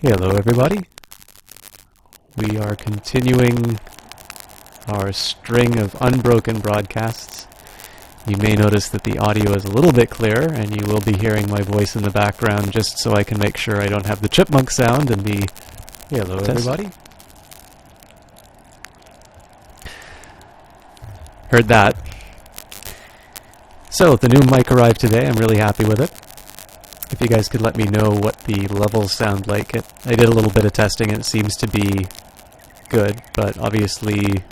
Hello everybody. We are continuing our string of unbroken broadcasts. You may notice that the audio is a little bit clearer, and you will be hearing my voice in the background just so I can make sure I don't have the chipmunk sound and the hello everybody. Heard that. So, the new mic arrived today. I'm really happy with it. If you guys could let me know what the levels sound like. I did a little bit of testing and it seems to be good, but obviously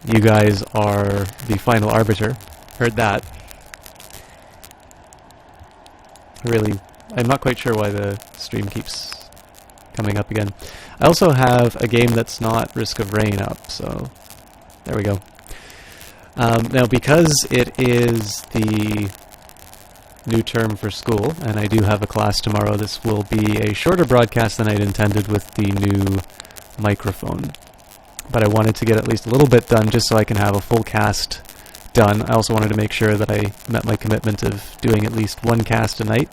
you guys are the final arbiter. Heard that. I'm not quite sure why the stream keeps coming up again. I also have a game that's not Risk of Rain up, so there we go. Now, because it is the new term for school, and I do have a class tomorrow, this will be a shorter broadcast than I'd intended with the new microphone. But I wanted to get at least a little bit done just so I can have a full cast done. I also wanted to make sure that I met my commitment of doing at least one cast a night.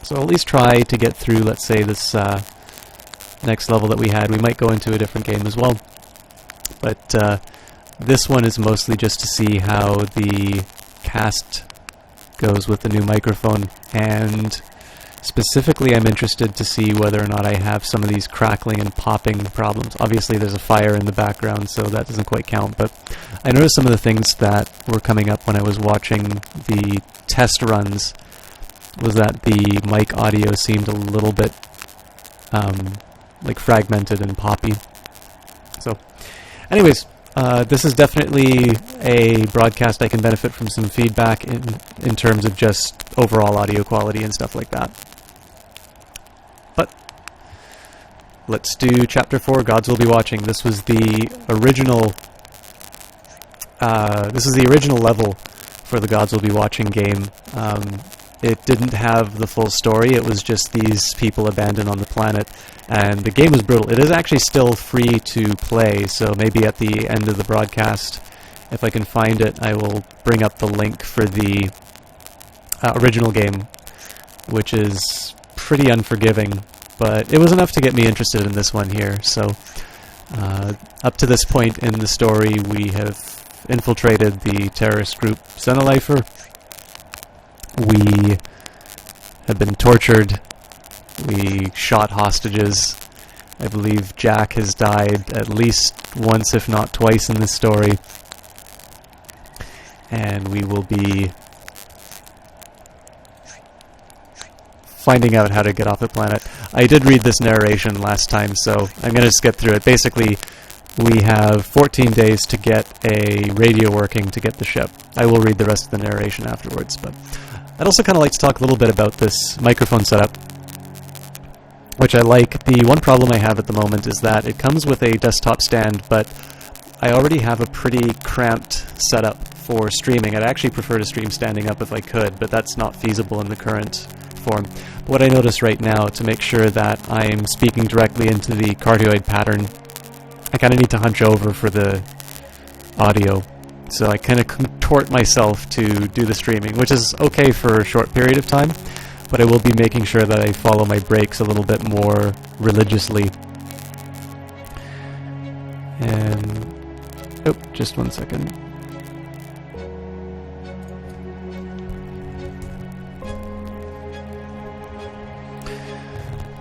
So I'll at least try to get through, let's say, this next level that we had. We might go into a different game as well. But this one is mostly just to see how the cast goes with the new microphone, and specifically I'm interested to see whether or not I have some of these crackling and popping problems. Obviously there's a fire in the background, so that doesn't quite count, but I noticed some of the things that were coming up when I was watching the test runs was that the mic audio seemed a little bit like fragmented and poppy. So anyways, this is definitely a broadcast I can benefit from some feedback in terms of just overall audio quality and stuff like that. But let's do Chapter 4, Gods Will Be Watching. This was the original level for the Gods Will Be Watching game. It didn't have the full story, it was just these people abandoned on the planet, and the game was brutal. It is actually still free to play, so maybe at the end of the broadcast, if I can find it, I will bring up the link for the original game, which is pretty unforgiving, but it was enough to get me interested in this one here. So up to this point in the story, we have infiltrated the terrorist group Xenolifer. We have been tortured. We shot hostages. I believe Jack has died at least once, if not twice, in this story. And we will be finding out how to get off the planet. I did read this narration last time, so I'm going to just get through it. Basically, we have 14 days to get a radio working to get the ship. I will read the rest of the narration afterwards, but I'd also kind of like to talk a little bit about this microphone setup, which I like. The one problem I have at the moment is that it comes with a desktop stand, but I already have a pretty cramped setup for streaming. I'd actually prefer to stream standing up if I could, but that's not feasible in the current form. But what I notice right now, to make sure that I'm speaking directly into the cardioid pattern, I kind of need to hunch over for the audio. So I kind of contort myself to do the streaming, which is okay for a short period of time, but I will be making sure that I follow my breaks a little bit more religiously. And oh, just one second.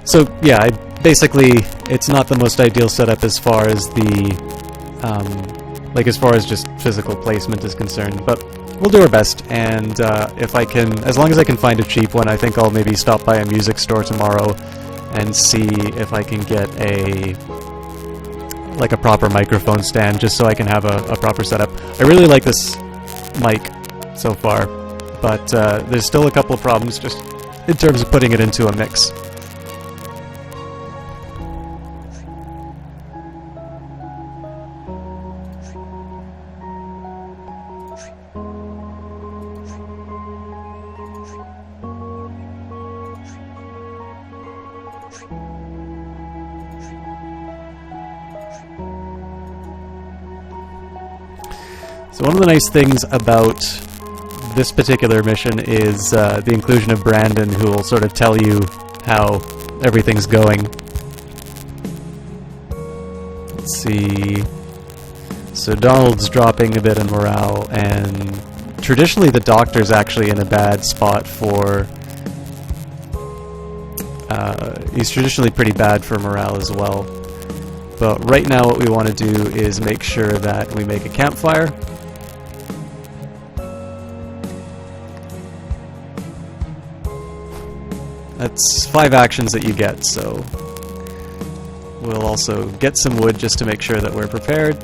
So yeah, basically it's not the most ideal setup as far as the as far as just physical placement is concerned, but we'll do our best, and if I can, as long as I can find a cheap one, I think I'll maybe stop by a music store tomorrow and see if I can get a proper microphone stand, just so I can have a proper setup. I really like this mic so far, but there's still a couple of problems just in terms of putting it into a mix. So one of the nice things about this particular mission is the inclusion of Brandon, who will sort of tell you how everything's going. Let's see. So Donald's dropping a bit in morale, and traditionally the Doctor's actually in a bad spot for... he's traditionally pretty bad for morale as well. But right now what we want to do is make sure that we make a campfire. That's 5 actions that you get, so we'll also get some wood just to make sure that we're prepared.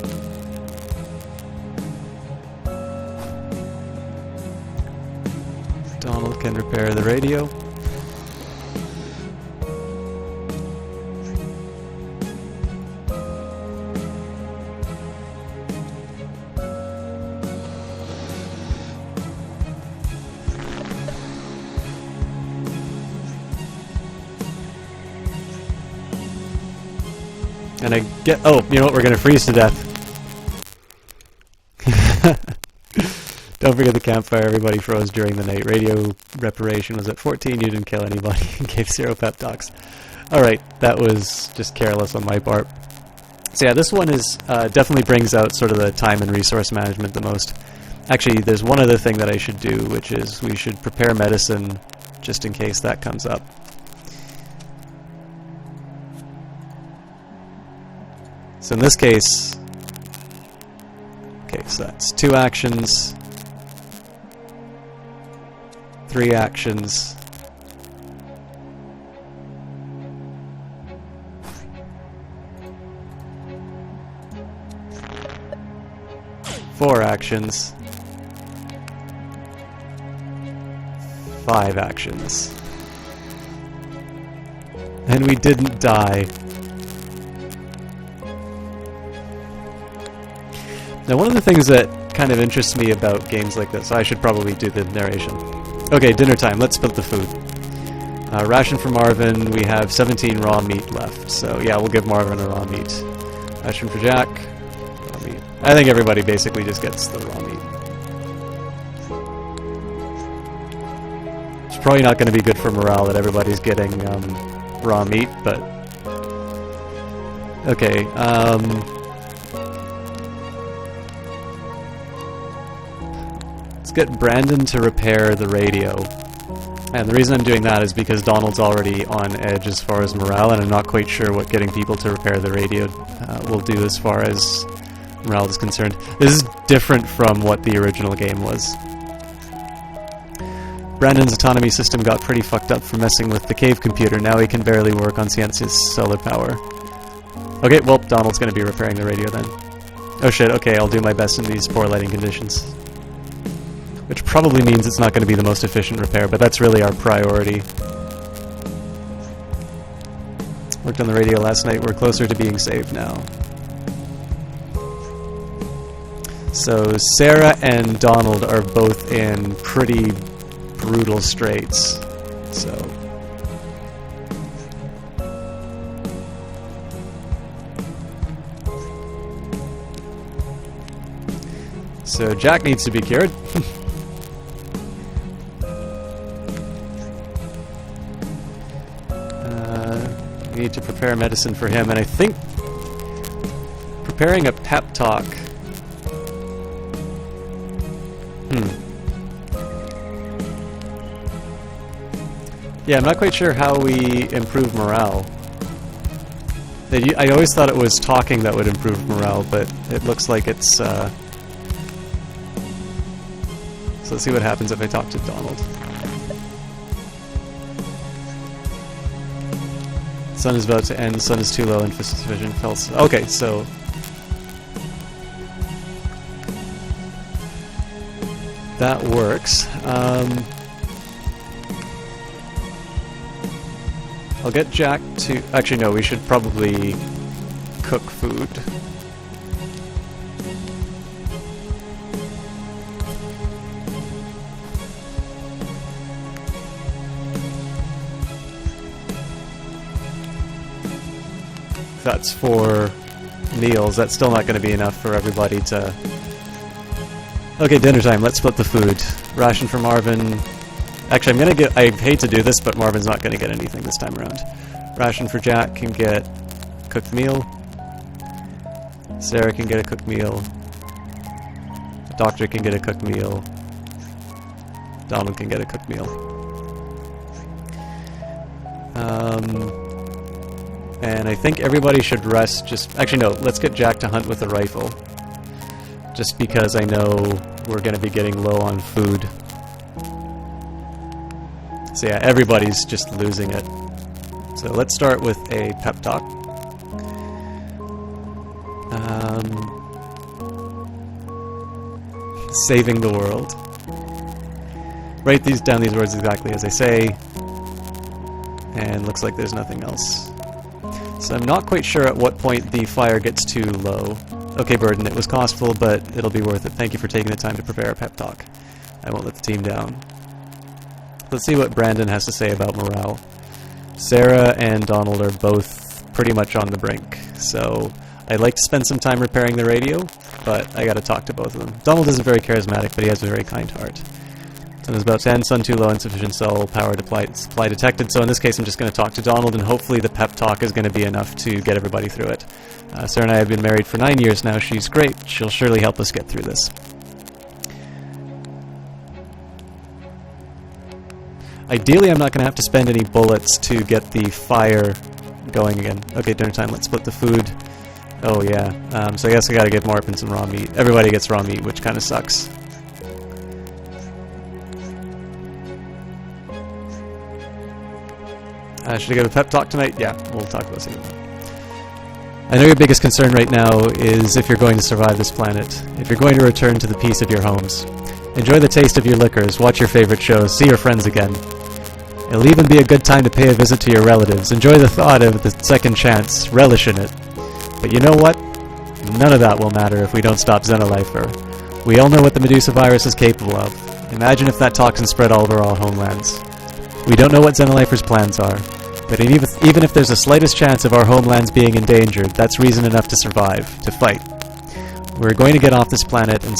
Donald can repair the radio. And I get... Oh, you know what? We're gonna freeze to death. Don't forget the campfire. Everybody froze during the night. Radio reparation was at 14. You didn't kill anybody and gave 0 pep talks. Alright, that was just careless on my part. So yeah, this one is definitely brings out sort of the time and resource management the most. Actually, there's one other thing that I should do, which is we should prepare medicine just in case that comes up. So in this case, okay, so that's 2 actions, 3 actions, 4 actions, 5 actions. And we didn't die. Now, one of the things that kind of interests me about games like this, I should probably do the narration. Okay, dinner time. Let's split the food. Ration for Marvin. We have 17 raw meat left, so yeah, we'll give Marvin a raw meat. Ration for Jack. Raw meat. I think everybody basically just gets the raw meat. It's probably not going to be good for morale that everybody's getting raw meat, but okay. Get Brandon to repair the radio. And the reason I'm doing that is because Donald's already on edge as far as morale, and I'm not quite sure what getting people to repair the radio will do as far as morale is concerned. This is different from what the original game was. Brandon's autonomy system got pretty fucked up from messing with the cave computer. Now he can barely work on Ciencia's solar power. Okay, well, Donald's gonna be repairing the radio then. Oh shit, okay, I'll do my best in these poor lighting conditions. Which probably means it's not going to be the most efficient repair, but that's really our priority. Worked on the radio last night. We're closer to being saved now. So Sarah and Donald are both in pretty brutal straits. So Jack needs to be cured. We need to prepare medicine for him, and I think preparing a pep talk. Yeah, I'm not quite sure how we improve morale. I always thought it was talking that would improve morale, but it looks like it's... So let's see what happens if I talk to Donald. Sun is about to end. Sun is too low. Insufficient health. Okay, so that works. I'll get Jack to... Actually, no. We should probably cook food. That's 4 meals. That's still not going to be enough for everybody to... Okay, dinner time. Let's split the food. Ration for Marvin. Actually, I'm going to get... I hate to do this, but Marvin's not going to get anything this time around. Ration for Jack can get cooked meal. Sarah can get a cooked meal. The doctor can get a cooked meal. Donald can get a cooked meal. And I think everybody should rest just... Actually, no, let's get Jack to hunt with a rifle. Just because I know we're going to be getting low on food. So yeah, everybody's just losing it. So let's start with a pep talk. Saving the world. Write down these words exactly as I say. And looks like there's nothing else. So I'm not quite sure at what point the fire gets too low. Okay, Burden, it was costful, but it'll be worth it. Thank you for taking the time to prepare a pep talk. I won't let the team down. Let's see what Brandon has to say about morale. Sarah and Donald are both pretty much on the brink, so I'd like to spend some time repairing the radio, but I gotta talk to both of them. Donald isn't very charismatic, but he has a very kind heart. Sun is about to end, sun too low, insufficient cell power supply detected, so in this case I'm just going to talk to Donald, and hopefully the pep talk is going to be enough to get everybody through it. Sarah and I have been married for 9 years now. She's great. She'll surely help us get through this. Ideally I'm not going to have to spend any bullets to get the fire going again. Okay, dinner time, let's split the food. Oh yeah, so I guess I gotta give Marpin some raw meat. Everybody gets raw meat, which kind of sucks. Should I give a pep talk tonight? Yeah, we'll talk about it. I know your biggest concern right now is if you're going to survive this planet, if you're going to return to the peace of your homes. Enjoy the taste of your liquors, watch your favorite shows, see your friends again. It'll even be a good time to pay a visit to your relatives. Enjoy the thought of the second chance, relish in it. But you know what? None of that will matter if we don't stop Xenolifer. We all know what the Medusa virus is capable of. Imagine if that toxin spread all over our homelands. We don't know what Xenolifer's plans are, but even if there's the slightest chance of our homelands being endangered, that's reason enough to survive, to fight. We're going to get off this planet and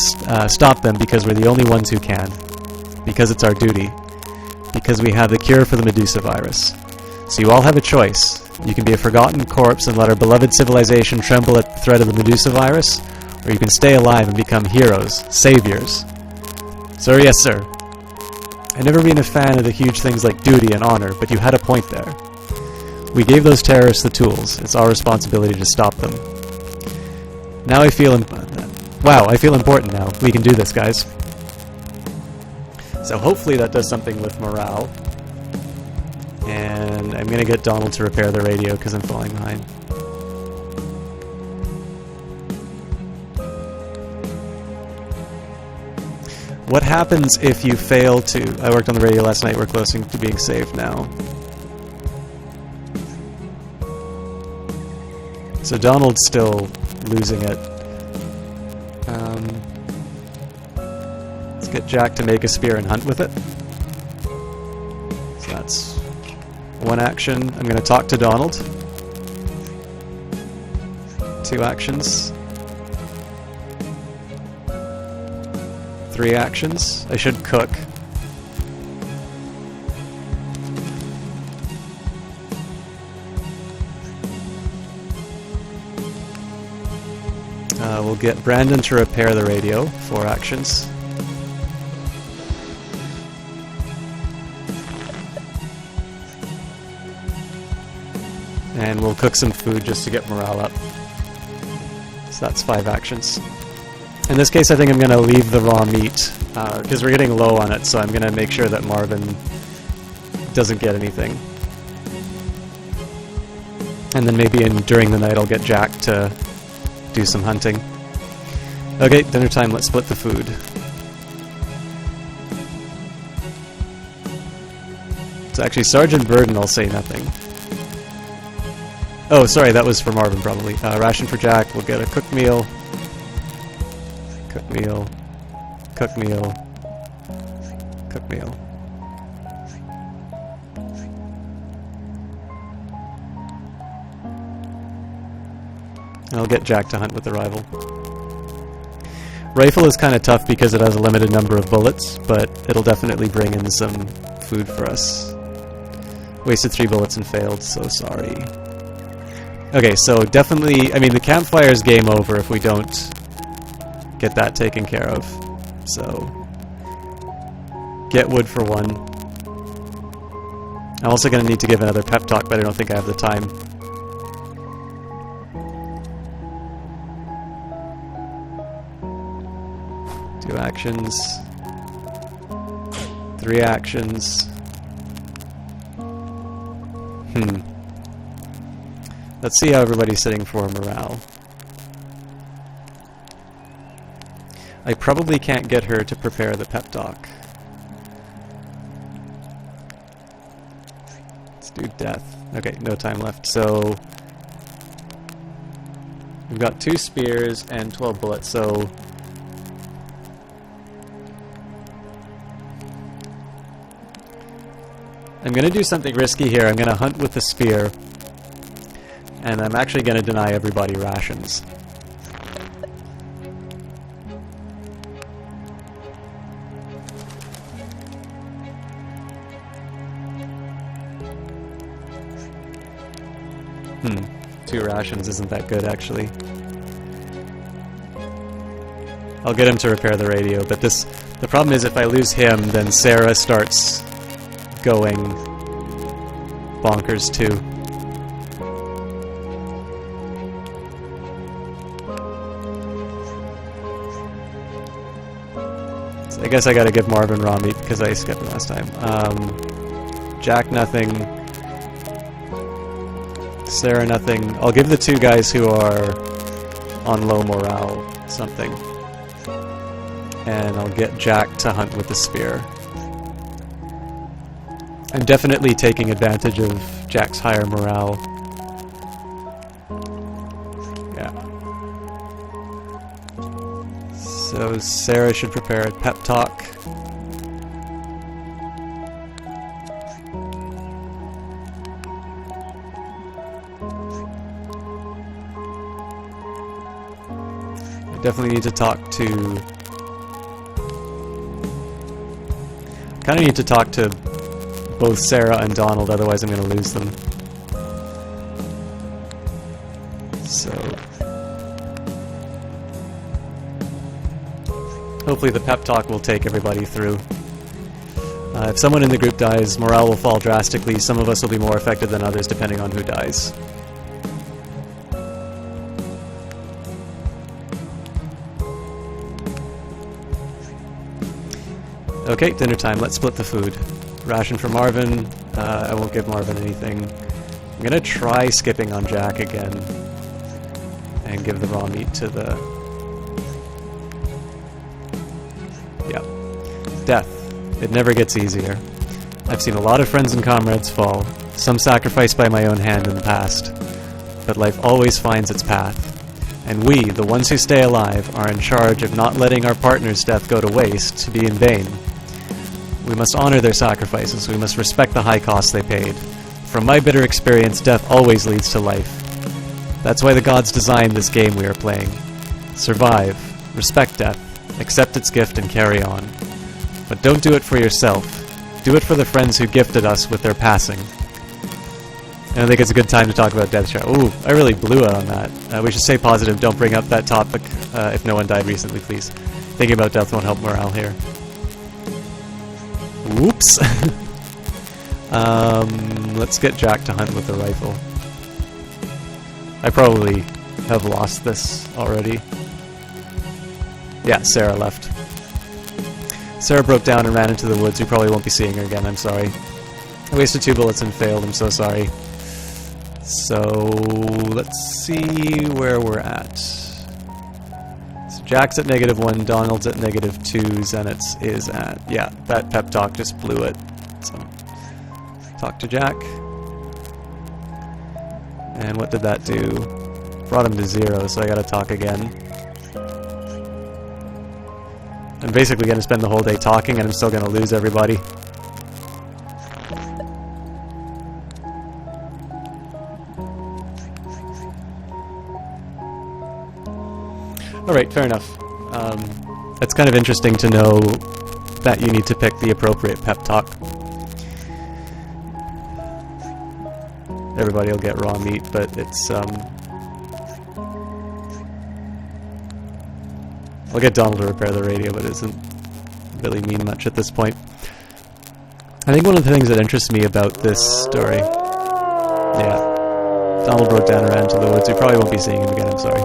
stop them because we're the only ones who can. Because it's our duty. Because we have the cure for the Medusa virus. So you all have a choice. You can be a forgotten corpse and let our beloved civilization tremble at the threat of the Medusa virus, or you can stay alive and become heroes, saviors. Sir, yes sir. I've never been a fan of the huge things like duty and honor, but you had a point there. We gave those terrorists the tools. It's our responsibility to stop them. Now I feel... wow, I feel important now. We can do this, guys. So hopefully that does something with morale. And I'm going to get Donald to repair the radio because I'm falling behind. What happens if you fail to... I worked on the radio last night. We're close to being safe now. So Donald's still losing it. Let's get Jack to make a spear and hunt with it. So that's one action. I'm going to talk to Donald. 2 actions. 3 actions. I should cook. We'll get Brandon to repair the radio. 4 actions. And we'll cook some food just to get morale up. So that's 5 actions. In this case, I think I'm going to leave the raw meat, because we're getting low on it, so I'm going to make sure that Marvin doesn't get anything. And then maybe during the night I'll get Jack to do some hunting. Okay, dinner time, let's split the food. So actually, Sergeant Burden, I'll say nothing. Oh, sorry, that was for Marvin, probably. Ration for Jack, we'll get a cooked meal. Cooked meal. Cooked meal. Cooked meal. And I'll get Jack to hunt with the rifle. Rifle is kind of tough because it has a limited number of bullets, but it'll definitely bring in some food for us. Wasted 3 bullets and failed, so sorry. Okay, so definitely, I mean, the campfire's game over if we don't get that taken care of. So, get wood for one. I'm also going to need to give another pep talk, but I don't think I have the time. Two actions. 3 actions. Let's see how everybody's sitting for morale. I probably can't get her to prepare the pep talk. Let's do death. Okay, no time left. So we've got 2 spears and 12 bullets, so I'm going to do something risky here. I'm going to hunt with the spear, and I'm actually going to deny everybody rations. Two rations isn't that good, actually. I'll get him to repair the radio, but the problem is if I lose him, then Sarah starts going bonkers too. So I guess I gotta give Marvin raw meat because I skipped it last time. Jack nothing. Sarah nothing. I'll give the 2 guys who are on low morale something. And I'll get Jack to hunt with the spear. I'm definitely taking advantage of Jack's higher morale. Yeah. So Sarah should prepare a pep talk. I definitely need to talk to... kind of need to talk to both Sarah and Donald, otherwise I'm going to lose them. So... hopefully the pep talk will take everybody through. If someone in the group dies, morale will fall drastically. Some of us will be more affected than others, depending on who dies. Okay, dinner time. Let's split the food. Ration for Marvin. I won't give Marvin anything. I'm gonna try skipping on Jack again and give the raw meat to the... yeah. Death. It never gets easier. I've seen a lot of friends and comrades fall, some sacrificed by my own hand in the past, but life always finds its path. And we, the ones who stay alive, are in charge of not letting our partner's death go to waste, to be in vain. We must honor their sacrifices. We must respect the high cost they paid. From my bitter experience, death always leads to life. That's why the gods designed this game we are playing. Survive, respect death, accept its gift, and carry on. But don't do it for yourself. Do it for the friends who gifted us with their passing. And I think it's a good time to talk about Death Trap. Ooh, I really blew it on that. We should stay positive. Don't bring up that topic if no one died recently, please. Thinking about death won't help morale here. Whoops. Let's get Jack to hunt with the rifle. I probably have lost this already. Yeah, Sarah left. Sarah broke down and ran into the woods. We probably won't be seeing her again, I'm sorry. I wasted 2 bullets and failed, I'm so sorry. So, let's see where we're at. So Jack's at -1, Donald's at -2, Zenitz is at... yeah, that pep talk just blew it. So, talk to Jack. And what did that do? Brought him to 0, so I gotta talk again. I'm basically gonna spend the whole day talking and I'm still gonna lose everybody. Alright, fair enough. It's kind of interesting to know that you need to pick the appropriate pep talk. everybody will get raw meat, but it's, I'll get Donald to repair the radio, but it doesn't really mean much at this point. I think one of the things that interests me about this story... Yeah. Donald broke down and ran into the woods. We probably won't be seeing him again, I'm sorry.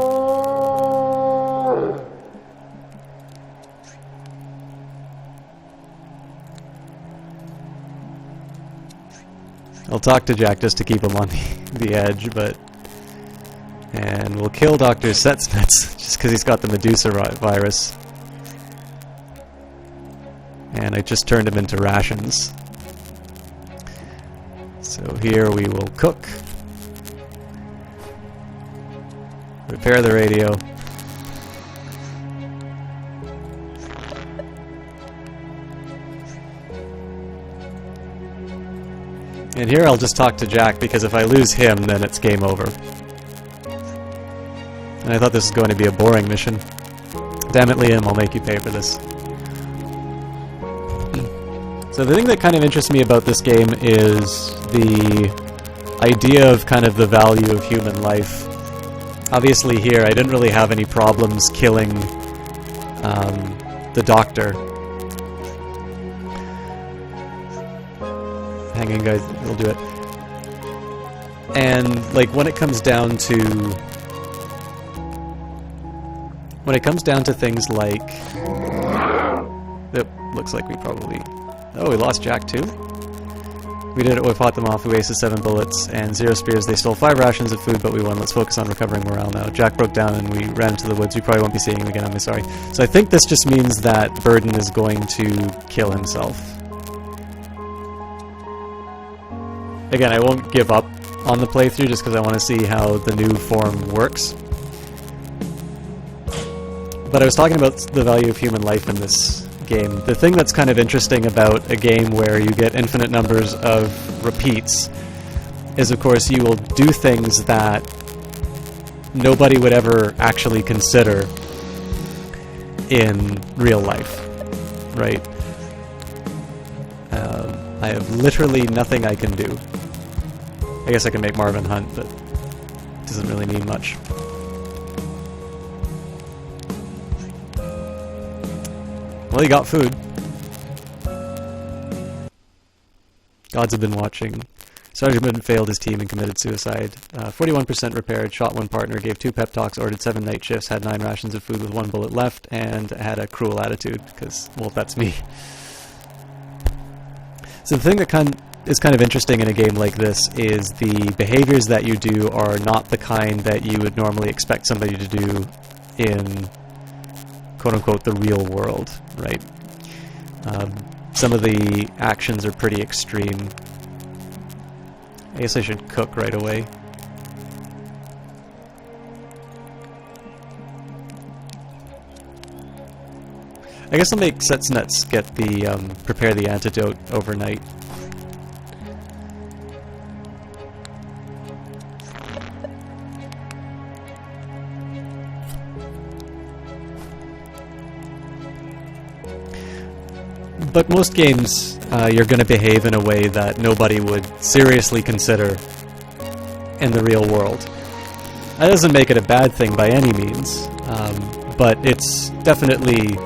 I'll talk to Jack just to keep him on the edge, but... And we'll kill Dr. Setsnets just because he's got the Medusa virus. And I just turned him into rations. So here we will cook. Repair the radio. And here I'll just talk to Jack, because if I lose him, then it's game over. And I thought this was going to be a boring mission. Damn it, Liam, I'll make you pay for this. So the thing that kind of interests me about this game is the idea of kind of the value of human life. Obviously here, I didn't really have any problems killing the doctor. Hang in, guys, we'll do it. And, like, when it comes down to things like... It looks like we probably... Oh, we lost Jack too? We did it, we fought them off, we wasted 7 bullets and 0 spears. They stole 5 rations of food, but we won. Let's focus on recovering morale now. Jack broke down and we ran into the woods. We probably won't be seeing him again, I'm sorry. So I think this just means that Burden is going to kill himself. Again, I won't give up on the playthrough just because I want to see how the new form works. But I was talking about the value of human life in this game. The thing that's kind of interesting about a game where you get infinite numbers of repeats is, of course, you will do things that nobody would ever actually consider in real life, right? I have literally nothing I can do. I guess I can make Marvin hunt, but it doesn't really mean much. Well, you got food. Gods have been watching. Sergeant Burden failed his team and committed suicide. 41% repaired, shot 1 partner, gave 2 pep talks, ordered 7 night shifts, had 9 rations of food with 1 bullet left, and had a cruel attitude, because, well, that's me. So the thing that is kind of interesting in a game like this is the behaviors that you do are not the kind that you would normally expect somebody to do in, quote-unquote, the real world, right? Some of the actions are pretty extreme. I guess I should cook right away. I guess I'll make Setsnets get the, prepare the antidote overnight. But most games, you're going to behave in a way that nobody would seriously consider in the real world. That doesn't make it a bad thing by any means, but it's definitely,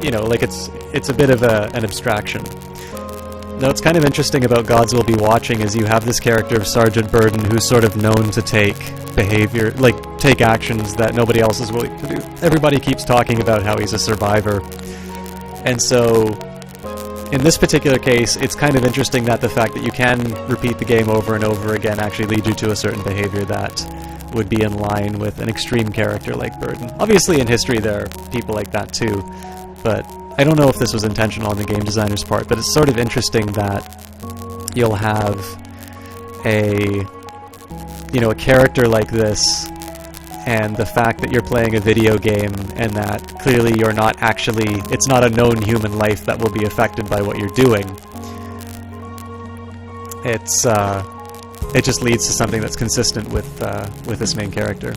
you know, like it's a bit of an abstraction. Now, what's kind of interesting about Gods Will Be Watching is you have this character of Sergeant Burden who's sort of known to take behavior, like take actions that nobody else is willing to do. Everybody keeps talking about how he's a survivor, and so in this particular case, it's kind of interesting that the fact that you can repeat the game over and over again actually leads you to a certain behavior that would be in line with an extreme character like Burden. Obviously in history there are people like that too, but I don't know if this was intentional on the game designer's part, but it's sort of interesting that you'll have a character like this, and the fact that you're playing a video game and that clearly you're not actually, it's not a known human life that will be affected by what you're doing. It just leads to something that's consistent with this main character.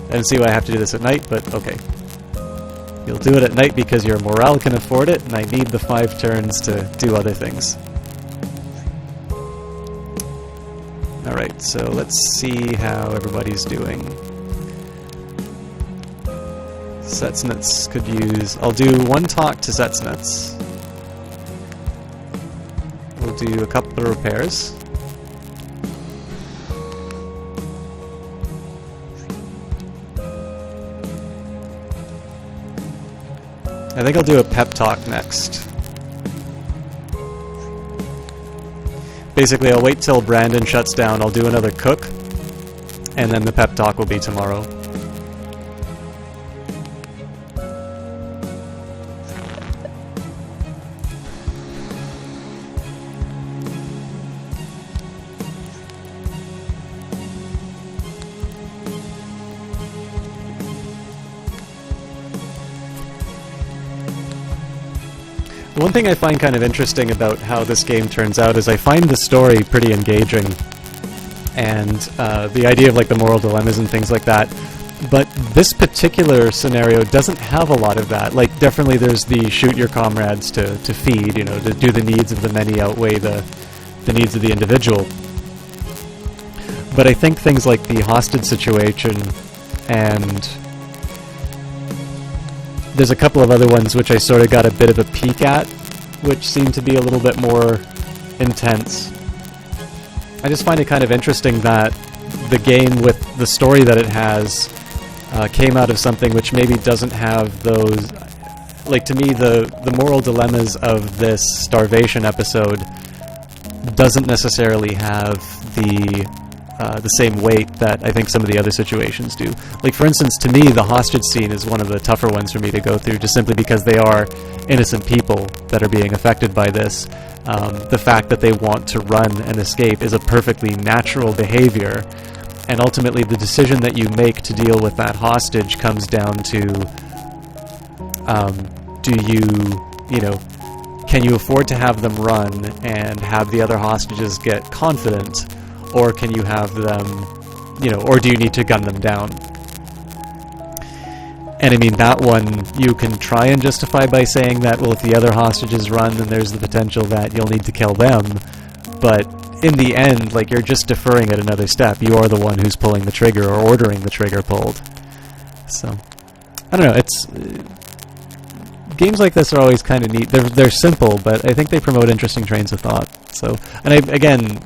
I don't see why I have to do this at night, but okay. You'll do it at night because your morale can afford it, and I need the 5 turns to do other things. Alright, so let's see how everybody's doing. Setsnets could use... I'll do one talk to Setsnets. We'll do a couple of repairs. I think I'll do a pep talk next. Basically, I'll wait till Brandon shuts down, I'll do another cook, and then the pep talk will be tomorrow. One thing I find kind of interesting about how this game turns out is I find the story pretty engaging, and the idea of like the moral dilemmas and things like that, but this particular scenario doesn't have a lot of that. Like, definitely there's the shoot your comrades to feed, you know, to do the needs of the many outweigh the needs of the individual. But I think things like the hostage situation, and there's a couple of other ones which I sort of got a bit of a peek at, which seem to be a little bit more intense. I just find it kind of interesting that the game, with the story that it has, came out of something which maybe doesn't have those... Like, to me, the moral dilemmas of this Starvation episode doesn't necessarily have the same weight that I think some of the other situations do. Like, for instance, to me, the hostage scene is one of the tougher ones for me to go through, just simply because they are innocent people that are being affected by this. The fact that they want to run and escape is a perfectly natural behavior, and ultimately the decision that you make to deal with that hostage comes down to, can you afford to have them run and have the other hostages get confident, or can you have them, or do you need to gun them down? And I mean, that one you can try and justify by saying that, well, if the other hostages run, then there's the potential that you'll need to kill them. But in the end, like, you're just deferring it another step. You are the one who's pulling the trigger or ordering the trigger pulled. So, I don't know, it's... games like this are always kind of neat. They're simple, but I think they promote interesting trains of thought. So, and again,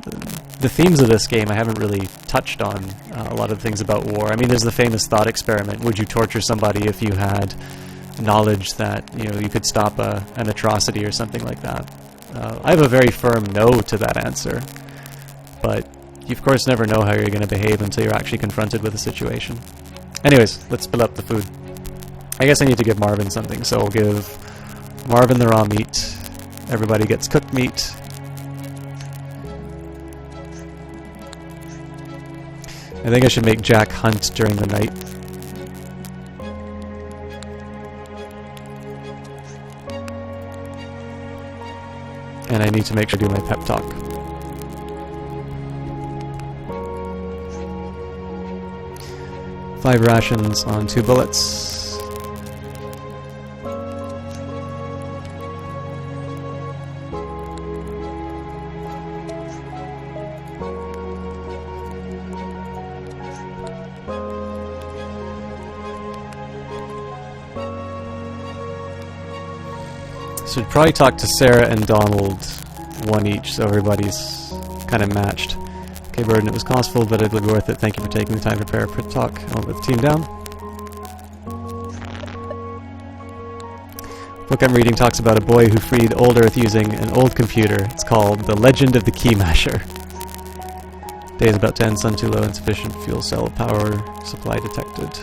the themes of this game I haven't really touched on a lot of things about war. I mean, there's the famous thought experiment: would you torture somebody if you had knowledge that you could stop an atrocity or something like that? I have a very firm no to that answer, but you of course never know how you're going to behave until you're actually confronted with a situation. Anyways, let's split up the food. I guess I need to give Marvin something, so I'll give Marvin the raw meat. Everybody gets cooked meat. I think I should make Jack hunt during the night. And I need to make sure I do my pep talk. Five rations on 2 bullets. Should probably talk to Sarah and Donald, one each, so everybody's kind of matched. Okay, Burden, it was costful, but it'll be worth it. Thank you for taking the time to prepare a pit talk. I'll put the team down. The book I'm reading talks about a boy who freed old Earth using an old computer. It's called The Legend of the Key Masher. Day is about 10, sun too low, insufficient fuel cell power supply detected.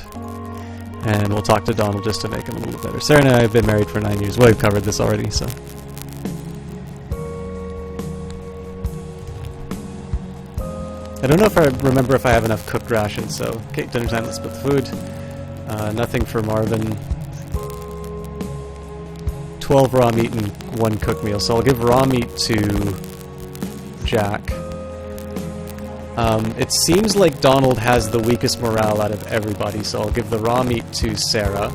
And we'll talk to Donald just to make him a little better. Sarah and I have been married for 9 years. Well, we've covered this already, so... I don't know if I remember if I have enough cooked rations, so... Okay, dinner time, let's split the food. Nothing for Marvin. 12 raw meat and 1 cooked meal. So I'll give raw meat to Jack. It seems like Donald has the weakest morale out of everybody, so I'll give the raw meat to Sarah.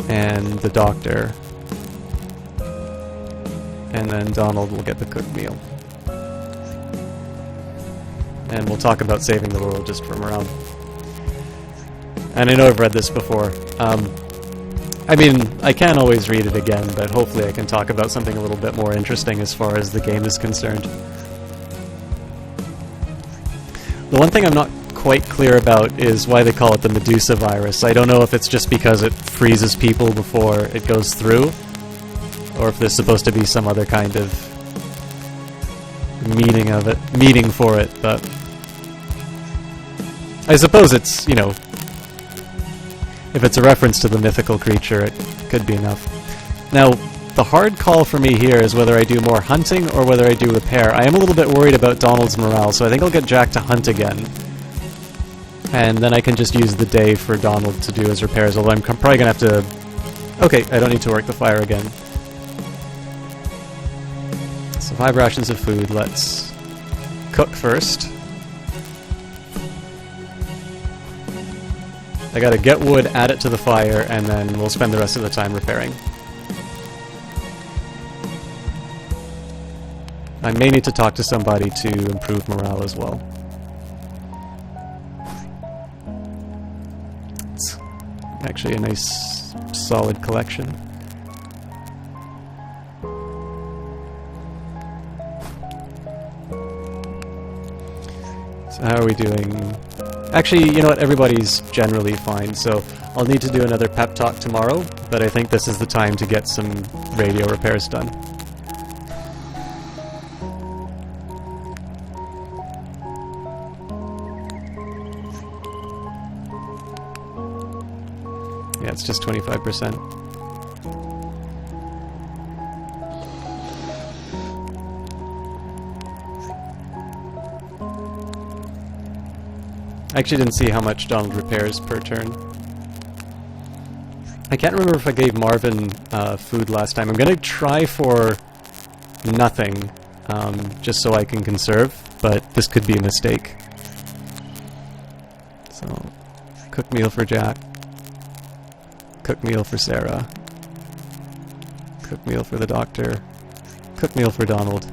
And the doctor. and then Donald will get the cooked meal. And we'll talk about saving the world just for morale. And I know I've read this before. I mean, I can't always read it again, but hopefully I can talk about something a little bit more interesting as far as the game is concerned. The one thing I'm not quite clear about is why they call it the Medusa virus. I don't know if it's just because it freezes people before it goes through, or if there's supposed to be some other kind of meaning for it, but I suppose it's, you know, if it's a reference to the mythical creature, it could be enough. Now, the hard call for me here is whether I do more hunting or whether I do repair. I am a little bit worried about Donald's morale, so I think I'll get Jack to hunt again. And then I can just use the day for Donald to do his repairs, although I'm probably going to have to... Okay, I don't need to work the fire again. So 5 rations of food, let's cook first. I gotta get wood, add it to the fire, and then we'll spend the rest of the time repairing. I may need to talk to somebody to improve morale as well. It's actually a nice, solid collection. So how are we doing? Actually, you know what, everybody's generally fine, so I'll need to do another pep talk tomorrow, but I think this is the time to get some radio repairs done. Yeah, it's just 25%. I actually didn't see how much Donald repairs per turn. I can't remember if I gave Marvin food last time. I'm going to try for nothing, just so I can conserve, but this could be a mistake. So, cook meal for Jack. Cook meal for Sarah. Cook meal for the doctor. Cook meal for Donald.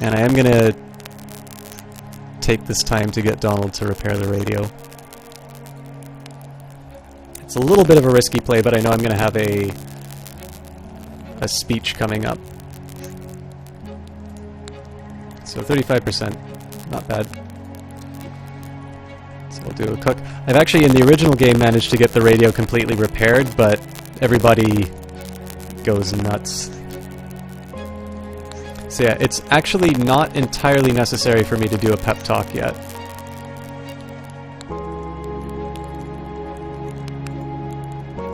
And I am going to take this time to get Donald to repair the radio. It's a little bit of a risky play, but I know I'm going to have a speech coming up. So 35%, not bad. So we'll do a cook. I've actually, in the original game, managed to get the radio completely repaired, but everybody goes nuts. So yeah, it's actually not entirely necessary for me to do a pep talk yet.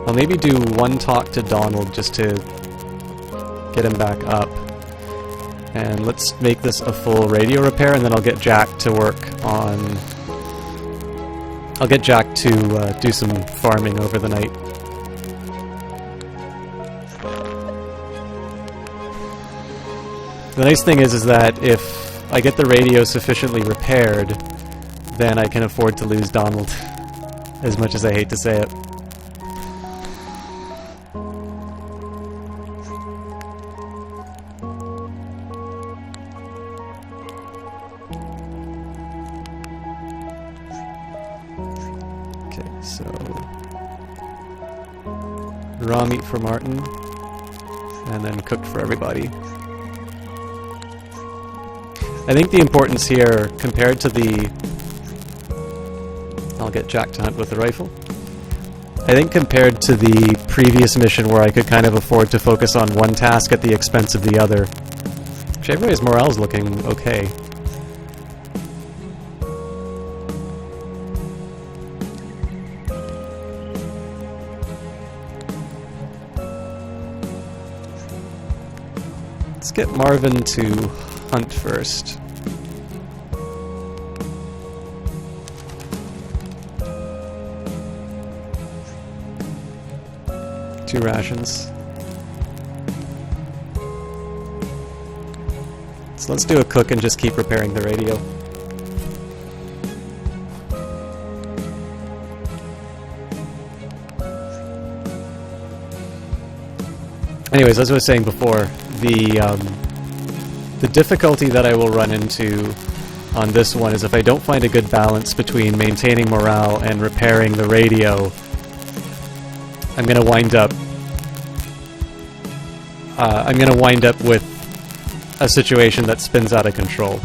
I'll maybe do one talk to Donald just to get him back up. And let's make this a full radio repair, and then I'll get Jack to work on... I'll get Jack to do some farming over the night. The nice thing is that if I get the radio sufficiently repaired, then I can afford to lose Donald, as much as I hate to say it. Okay, so raw meat for Martin, and then cooked for everybody. I think the importance here, compared to the... I'll get Jack to hunt with the rifle. I think compared to the previous mission where I could kind of afford to focus on one task at the expense of the other. Actually, everybody's morale's looking okay. Let's get Marvin to hunt first. 2 rations. So let's do a cook and just keep repairing the radio. Anyways, as I was saying before, the difficulty that I will run into on this one is if I don't find a good balance between maintaining morale and repairing the radio, I'm gonna wind up with a situation that spins out of control.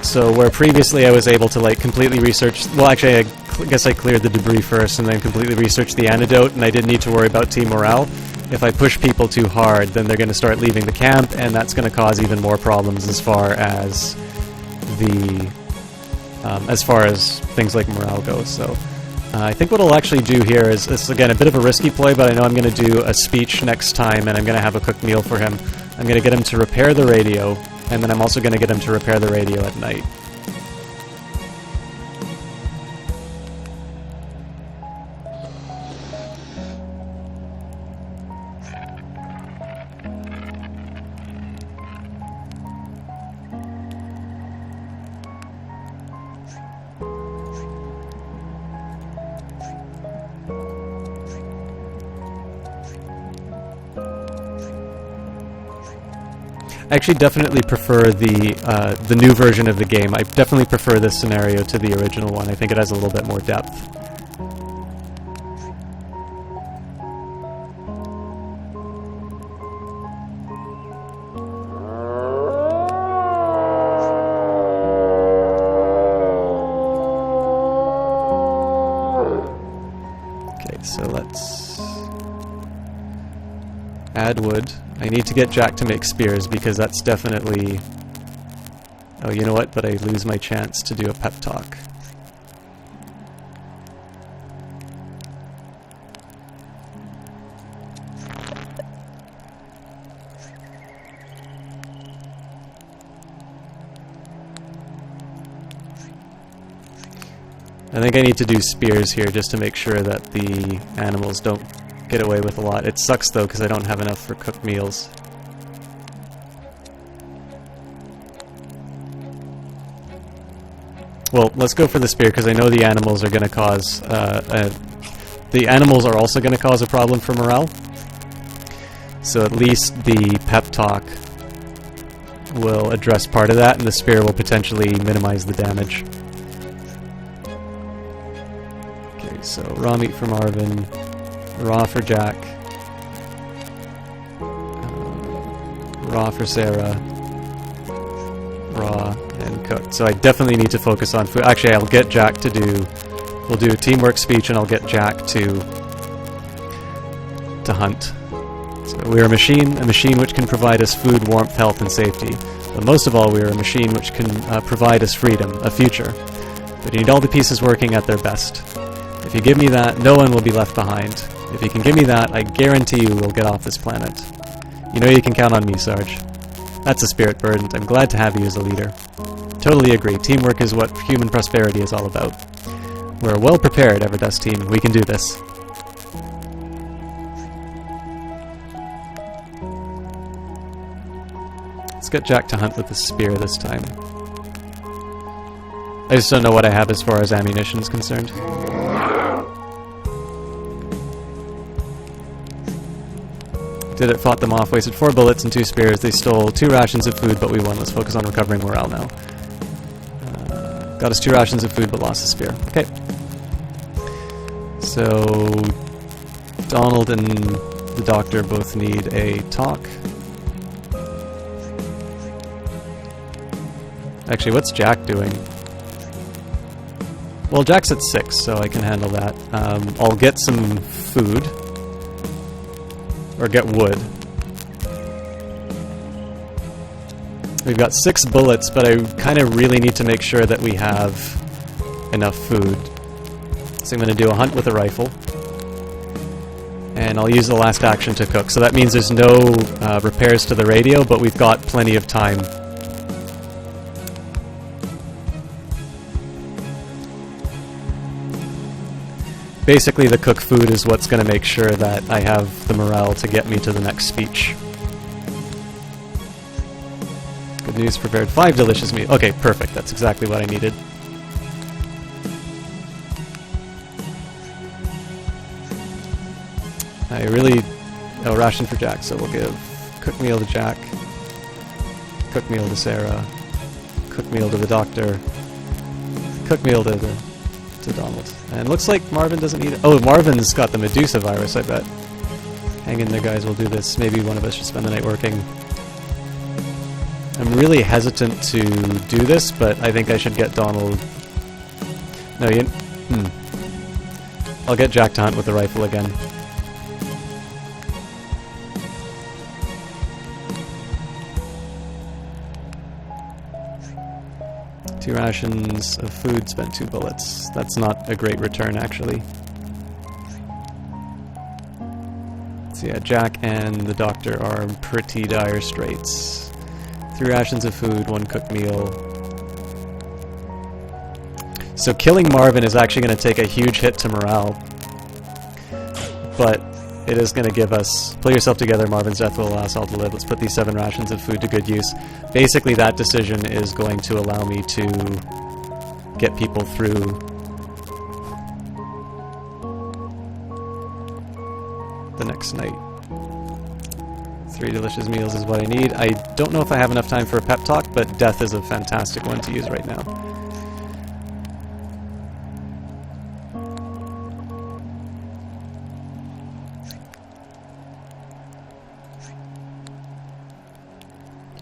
So where previously I was able to like completely research, well actually I guess I cleared the debris first and then completely researched the antidote and I didn't need to worry about team morale. If I push people too hard, then they're going to start leaving the camp, and that's going to cause even more problems as far as things like morale goes. So I think what I'll actually do here is again a bit of a risky play, but I know I'm going to do a speech next time, and I'm going to have a cooked meal for him. I'm going to get him to repair the radio, and then I'm also going to get him to repair the radio at night. I actually definitely prefer the new version of the game. I definitely prefer this scenario to the original one. I think it has a little bit more depth. Okay, so let's add wood. I need to get Jack to make spears because that's definitely... Oh, you know what? But I lose my chance to do a pep talk. I think I need to do spears here just to make sure that the animals don't get away with a lot. It sucks though because I don't have enough for cooked meals. Well, let's go for the spear because I know the animals are going to cause the animals are also going to cause a problem for morale. So at least the pep talk will address part of that, and the spear will potentially minimize the damage. Okay, so raw meat for Marvin. Raw for Jack, raw for Sarah, raw and cooked. So I definitely need to focus on food. Actually, I'll get Jack to do, we'll do a teamwork speech and I'll get Jack to hunt. So we're a machine which can provide us food, warmth, health, and safety. But most of all, we're a machine which can provide us freedom, a future. But you need all the pieces working at their best. If you give me that, no one will be left behind. If you can give me that, I guarantee you we'll get off this planet. You know you can count on me, Sarge. That's a spirit bird, and I'm glad to have you as a leader. Totally agree. Teamwork is what human prosperity is all about. We're a well-prepared Everdust team. We can do this. Let's get Jack to hunt with the spear this time. I just don't know what I have as far as ammunition is concerned. Did it, fought them off, wasted 4 bullets and 2 spears. They stole 2 rations of food, but we won. Let's focus on recovering morale now. Got us 2 rations of food, but lost a spear. Okay. So, Donald and the doctor both need a talk. Actually, what's Jack doing? Well, Jack's at 6, so I can handle that. I'll get some food. Or get wood. We've got 6 bullets, but I kind of really need to make sure that we have enough food. So I'm going to do a hunt with a rifle. And I'll use the last action to cook. So that means there's no repairs to the radio, but we've got plenty of time. Basically, the cooked food is what's going to make sure that I have the morale to get me to the next speech. Good news, prepared 5 delicious meals. Okay, perfect. That's exactly what I needed. I Oh, ration for Jack, so we'll give cooked meal to Jack, cooked meal to Sarah, cooked meal to the doctor, cooked meal to Donald. And looks like Marvin doesn't need it. Oh, Marvin's got the Medusa virus, I bet. Hang in there, guys, we'll do this. Maybe one of us should spend the night working. I'm really hesitant to do this, but I think I should get Donald... No, I'll get Jack to hunt with the rifle again. Two rations of food, spent 2 bullets. That's not a great return, actually. So yeah, Jack and the doctor are in pretty dire straits. 3 rations of food, 1 cooked meal. So killing Marvin is actually going to take a huge hit to morale. But it is going to give us... Pull yourself together, Marvin's death will allow us all to live. Let's put these 7 rations of food to good use. Basically, that decision is going to allow me to get people through the next night. 3 delicious meals is what I need. I don't know if I have enough time for a pep talk, but death is a fantastic one to use right now.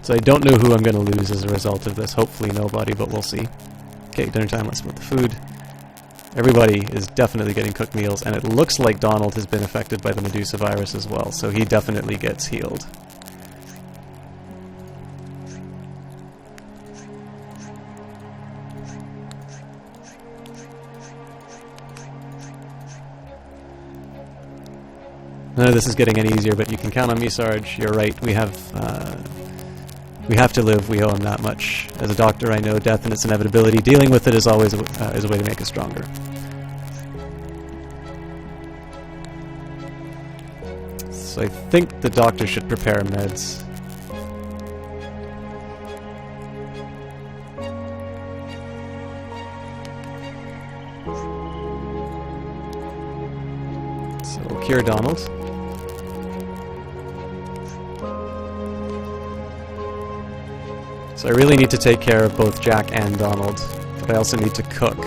So I don't know who I'm going to lose as a result of this. Hopefully nobody, but we'll see. Okay, dinner time, let's split the food. Everybody is definitely getting cooked meals, and it looks like Donald has been affected by the Medusa virus as well, so he definitely gets healed. None of this is getting any easier, but you can count on me, Sarge. You're right, we have to live, we owe him that much. As a doctor, I know death and its inevitability. Dealing with it is always a way to make us stronger. So I think the doctor should prepare meds. So we'll cure Donald. So I really need to take care of both Jack and Donald, but I also need to cook,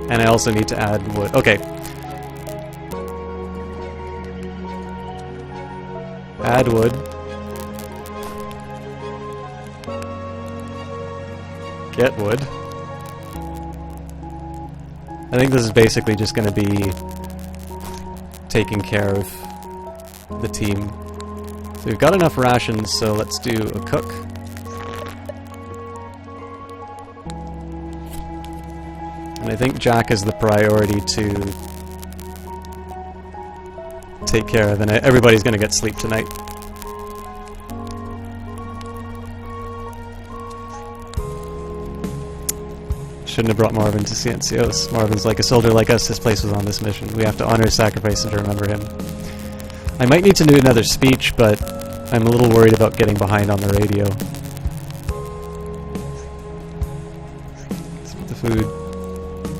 and I also need to add wood. Okay. Add wood. Get wood. I think this is basically just going to be taking care of the team. So we've got enough rations, so let's do a cook. And I think Jack is the priority to take care of, and everybody's going to get sleep tonight. Shouldn't have brought Marvin to CNCOs. Marvin's like a soldier like us. His place was on this mission. We have to honor his sacrifice and to remember him. I might need to do another speech, but I'm a little worried about getting behind on the radio. Let's put the food.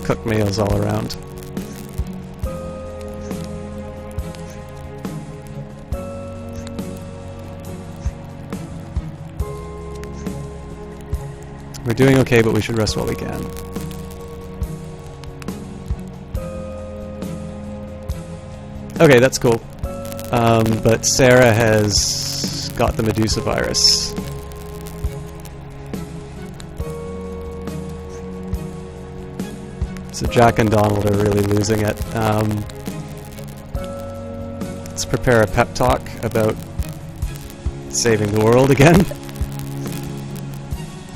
Cooked meals all around. We're doing okay, but we should rest while we can. Okay, that's cool. But Sarah has got the Medusa virus. So Jack and Donald are really losing it. Let's prepare a pep talk about saving the world again.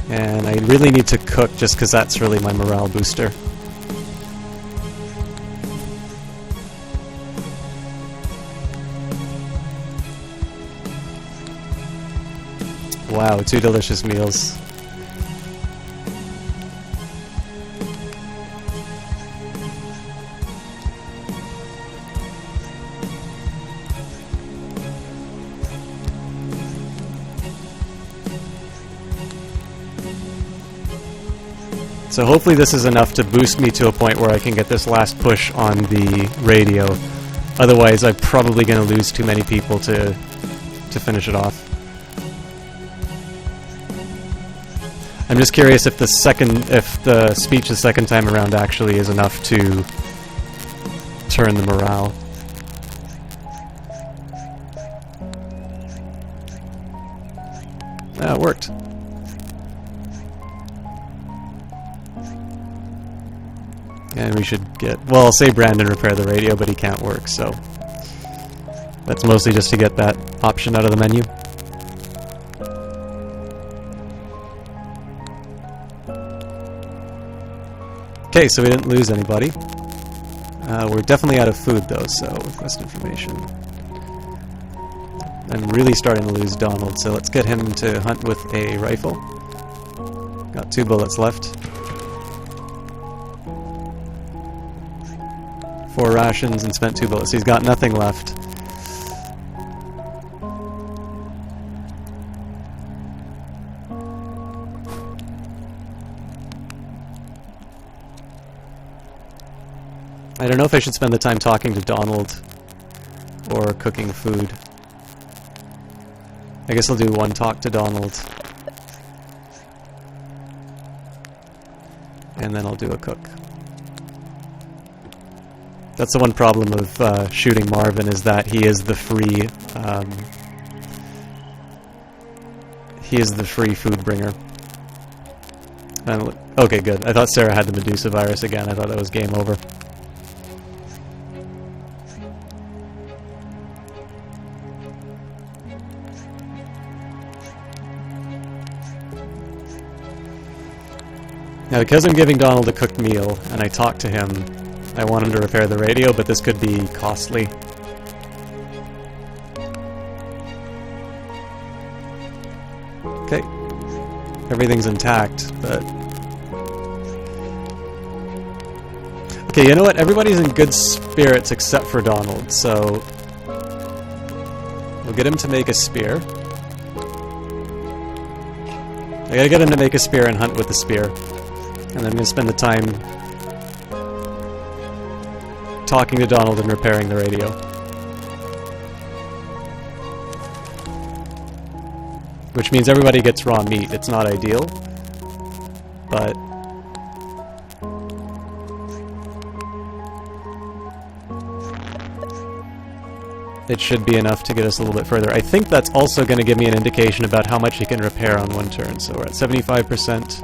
And I really need to cook just because that's really my morale booster. Wow, 2 delicious meals. So hopefully this is enough to boost me to a point where I can get this last push on the radio. Otherwise, I'm probably going to lose too many people to finish it off. I'm just curious if the speech the second time around actually is enough to turn the morale. It worked. And we should get... Well, I'll say Brandon repair the radio, but he can't work, so... That's mostly just to get that option out of the menu. Okay, so we didn't lose anybody. We're definitely out of food, though, so request information. I'm really starting to lose Donald, so let's get him to hunt with a rifle. Got 2 bullets left. 4 rations and spent 2 bullets. He's got nothing left. I don't know if I should spend the time talking to Donald or cooking food. I guess I'll do one talk to Donald. And then I'll do a cook. That's the one problem of shooting Marvin, is that he is the free food bringer. Okay, good. I thought Sarah had the Medusa virus again. I thought that was game over. Now, because I'm giving Donald a cooked meal, and I talked to him, I want him to repair the radio, but this could be costly. Okay. Everything's intact, but... Okay, you know what? Everybody's in good spirits except for Donald, so... We'll get him to make a spear. I gotta get him to make a spear and hunt with the spear. And then I'm gonna spend the time talking to Donald and repairing the radio. Which means everybody gets raw meat. It's not ideal, but it should be enough to get us a little bit further. I think that's also going to give me an indication about how much he can repair on one turn. So we're at 75%.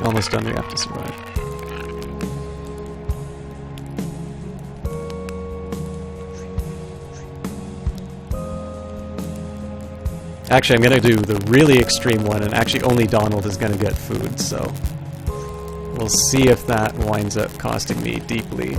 Almost done, we have to survive. Actually, I'm going to do the really extreme one, and actually only Donald is going to get food, so... We'll see if that winds up costing me deeply.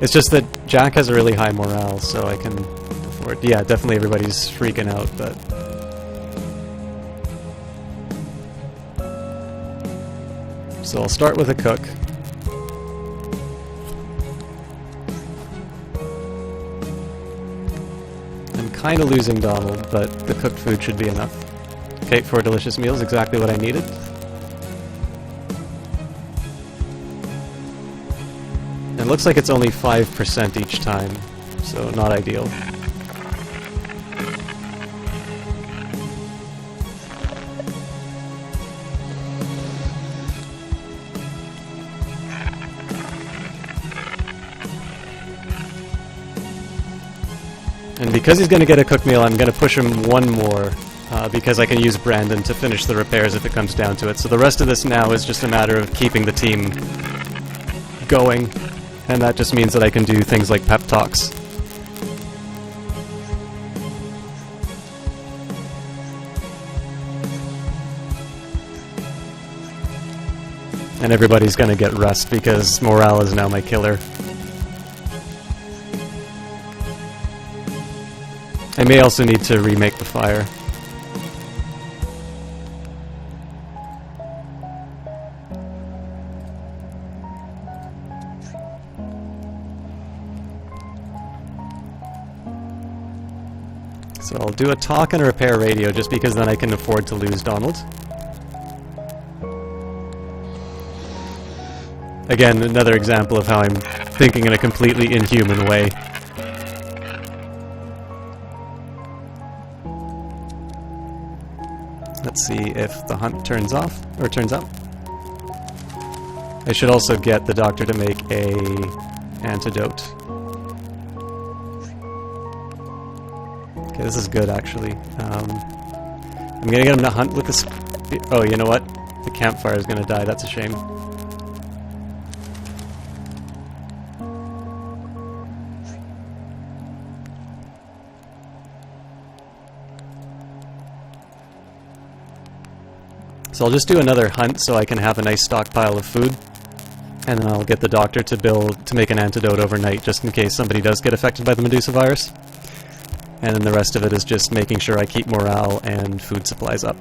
It's just that Jack has a really high morale, so I can afford... Yeah, definitely everybody's freaking out, but... So I'll start with a cook. I'm kind of losing Donald, but the cooked food should be enough. Okay, 4 delicious meals, exactly what I needed. It looks like it's only 5% each time, so not ideal. And because he's going to get a cooked meal, I'm going to push him one more, because I can use Brandon to finish the repairs if it comes down to it. So the rest of this now is just a matter of keeping the team going. And that just means that I can do things like pep talks. And everybody's gonna get rest because morale is now my killer. I may also need to remake the fire. So I'll do a talk and a repair radio just because then I can afford to lose Donald. Again, another example of how I'm thinking in a completely inhuman way. Let's see if the hunt turns off, or turns out. I should also get the doctor to make a antidote. Okay, this is good actually. I'm gonna get him to hunt with the oh, you know what? The campfire is gonna die, that's a shame. So I'll just do another hunt so I can have a nice stockpile of food, and then I'll get the doctor to make an antidote overnight just in case somebody does get affected by the Medusa virus. And then the rest of it is just making sure I keep morale and food supplies up.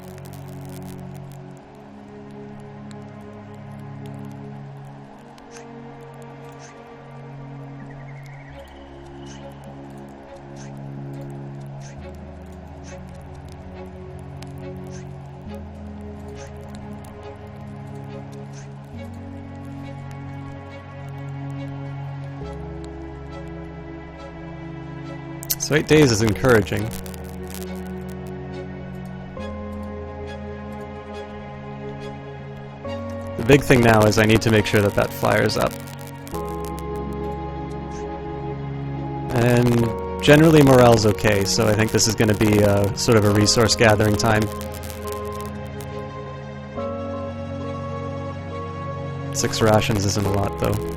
So 8 days is encouraging. The big thing now is I need to make sure that that fire's up. And generally morale's okay, so I think this is going to be sort of a resource gathering time. 6 rations isn't a lot though.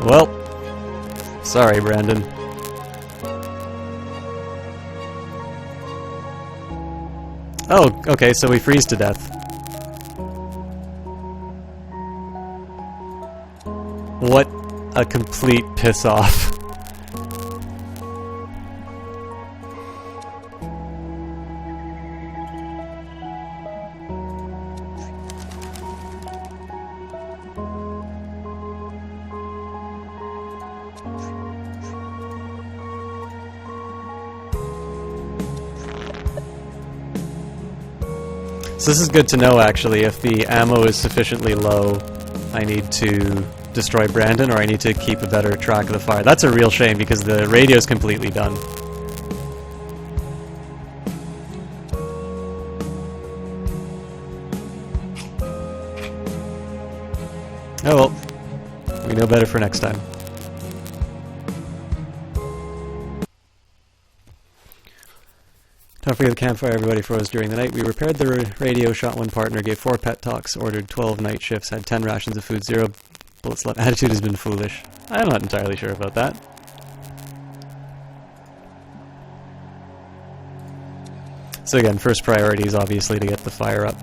Well, sorry, Brandon. Oh, okay, so we freeze to death. What a complete piss off. So this is good to know, actually. If the ammo is sufficiently low, I need to destroy Brandon, or I need to keep a better track of the fire. That's a real shame, because the radio's completely done. Oh well, we know better for next time. Don't forget the campfire, everybody froze during the night. We repaired the radio, shot one partner, gave 4 pet talks, ordered 12 night shifts, had 10 rations of food, 0 bullets left. Attitude has been foolish. I'm not entirely sure about that. So again, first priority is obviously to get the fire up.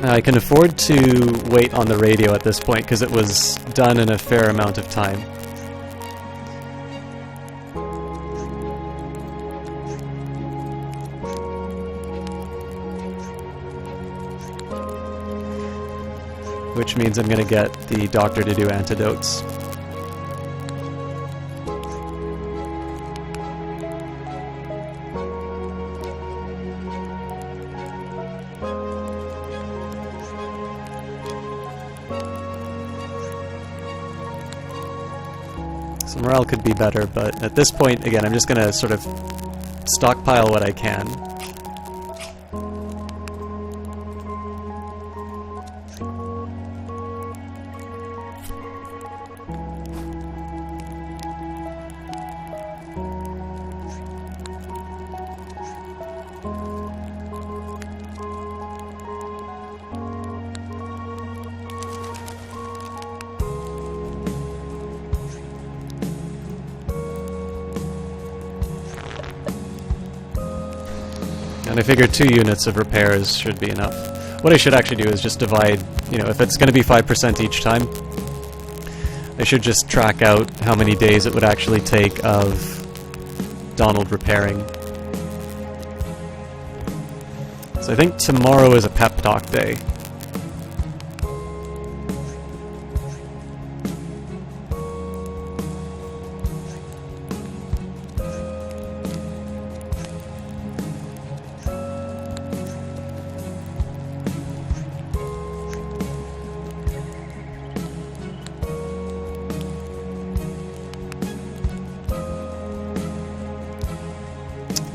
I can afford to wait on the radio at this point because it was done in a fair amount of time. Which means I'm going to get the doctor to do antidotes. So morale could be better, but at this point, again, I'm just going to sort of stockpile what I can. And I figured 2 units of repairs should be enough. What I should actually do is just divide, you know, if it's going to be 5% each time, I should just track out how many days it would actually take of Donald repairing. So I think tomorrow is a pep talk day.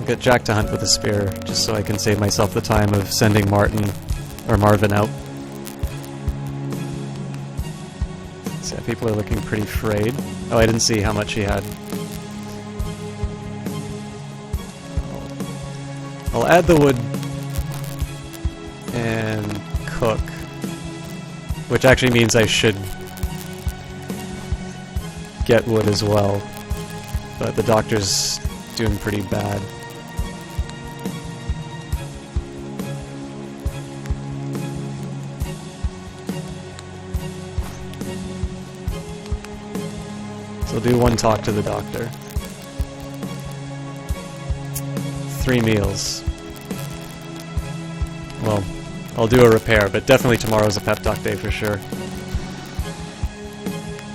Get Jack to hunt with a spear, just so I can save myself the time of sending Martin or Marvin out. So yeah, people are looking pretty frayed. Oh, I didn't see how much he had. I'll add the wood and cook, which actually means I should get wood as well, but the doctor's doing pretty bad. So do one talk to the doctor. 3 meals. Well, I'll do a repair, but definitely tomorrow's a pep talk day for sure.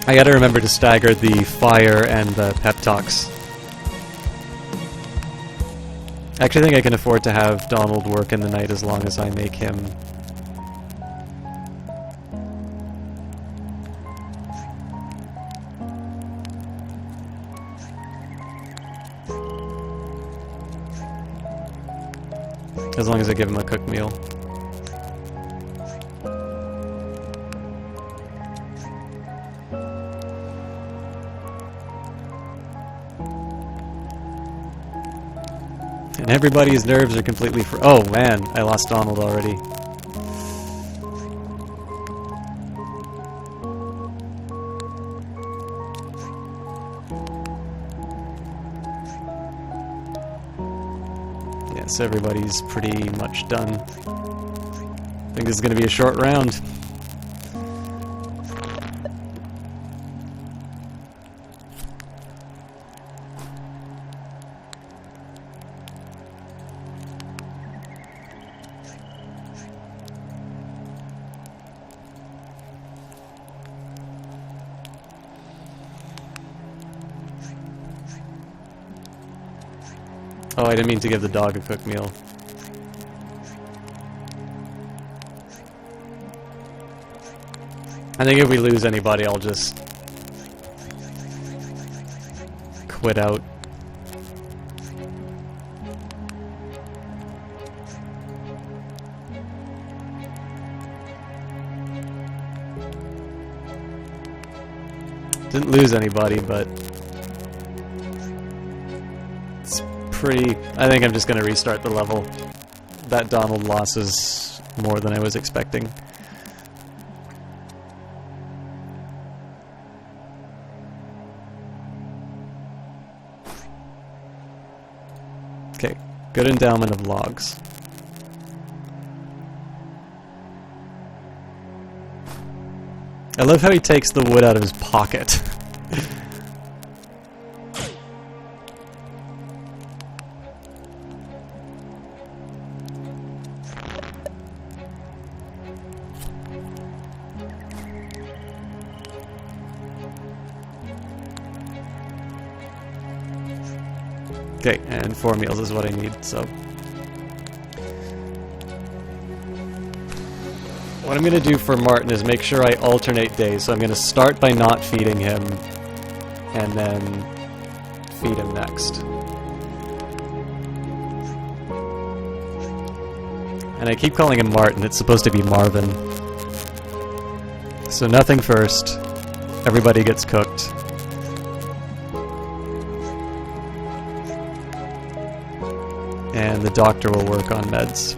I gotta remember to stagger the fire and the pep talks. I actually think I can afford to have Donald work in the night as long as I make him. As long as I give him a cooked meal. And everybody's nerves are completely oh man, I lost Donald already. Yes, everybody's pretty much done. I think this is going to be a short round. Oh, I didn't mean to give the dog a cooked meal. I think if we lose anybody, I'll just quit out. Didn't lose anybody, but it's pretty... I think I'm just going to restart the level. That Donald loss is more than I was expecting. Okay, good endowment of logs. I love how he takes the wood out of his pocket. Okay, and 4 meals is what I need, so... What I'm going to do for Martin is make sure I alternate days, so I'm going to start by not feeding him, and then feed him next. And I keep calling him Martin, it's supposed to be Marvin. So nothing first, everybody gets cooked. And the doctor will work on meds.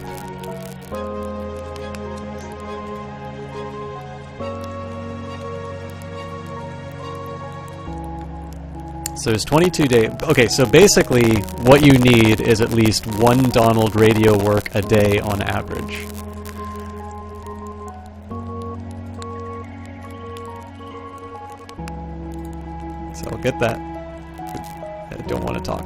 So there's 22 days. Okay, so basically what you need is at least one Donald radio work a day on average. So I'll get that. I don't want to talk.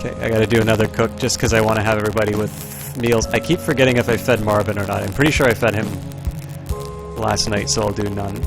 Okay, I gotta do another cook just because I want to have everybody with meals. I keep forgetting if I fed Marvin or not. I'm pretty sure I fed him last night, so I'll do none.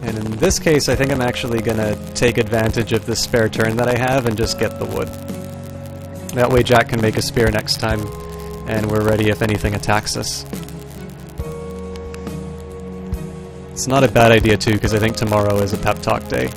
And in this case, I think I'm actually going to take advantage of this spare turn that I have and just get the wood. That way Jack can make a spear next time, and we're ready if anything attacks us. It's not a bad idea too, because I think tomorrow is a pep talk day.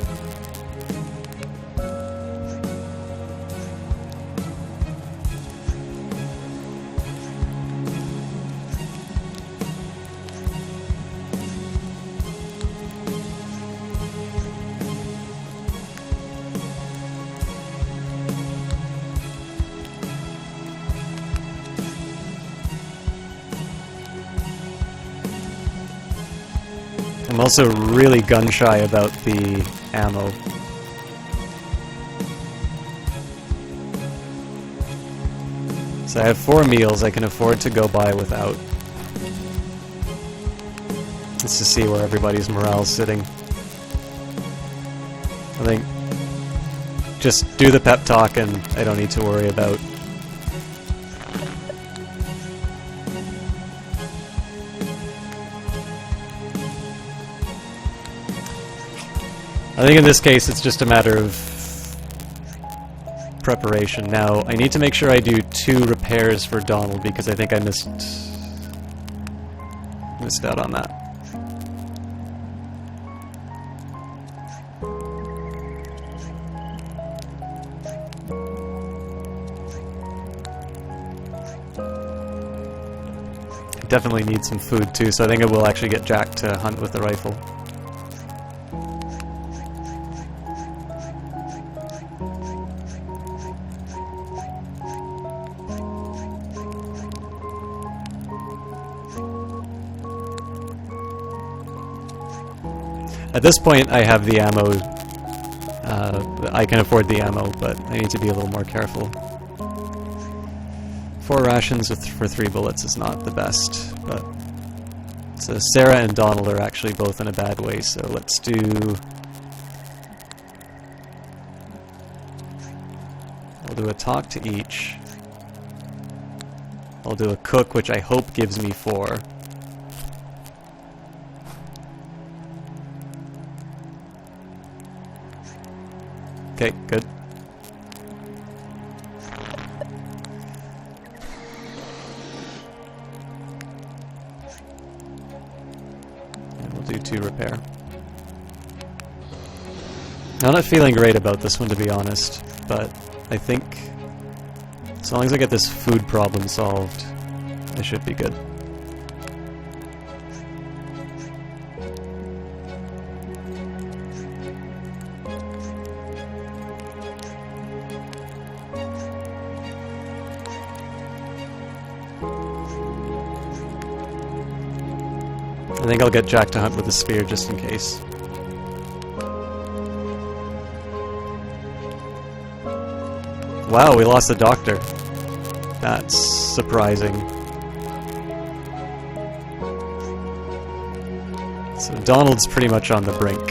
I'm also really gun-shy about the ammo. So I have 4 meals I can afford to go by without. Just to see where everybody's morale's sitting. I think just do the pep talk and I don't need to worry about I think in this case it's just a matter of preparation. Now, I need to make sure I do 2 repairs for Donald because I think I missed out on that. I definitely need some food too, so I think I will actually get Jack to hunt with the rifle. At this point, I have the ammo. I can afford the ammo, but I need to be a little more careful. 4 rations for 3 bullets is not the best, but... So Sarah and Donald are actually both in a bad way, so let's do... I'll do a talk to each. I'll do a cook, which I hope gives me 4. Okay, good. And we'll do 2 repair. I'm not feeling great about this one, to be honest, but I think as long as I get this food problem solved, I should be good. I think I'll get Jack to hunt with a spear just in case. Wow, we lost the doctor. That's surprising. So Donald's pretty much on the brink.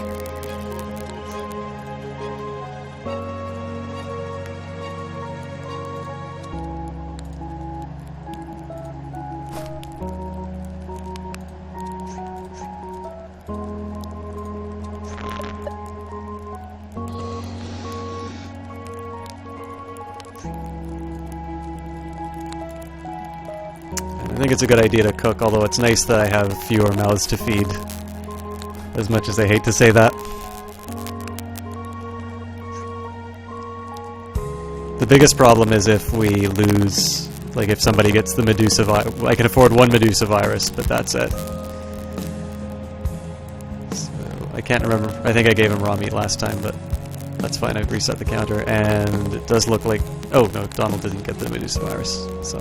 I think it's a good idea to cook, although it's nice that I have fewer mouths to feed. As much as I hate to say that. The biggest problem is if we lose, like if somebody gets the Medusa virus. I can afford one Medusa virus, but that's it. So, I can't remember. I think I gave him raw meat last time, but that's fine. I've reset the counter, and it does look like... Oh, no, Donald didn't get the Medusa virus, so...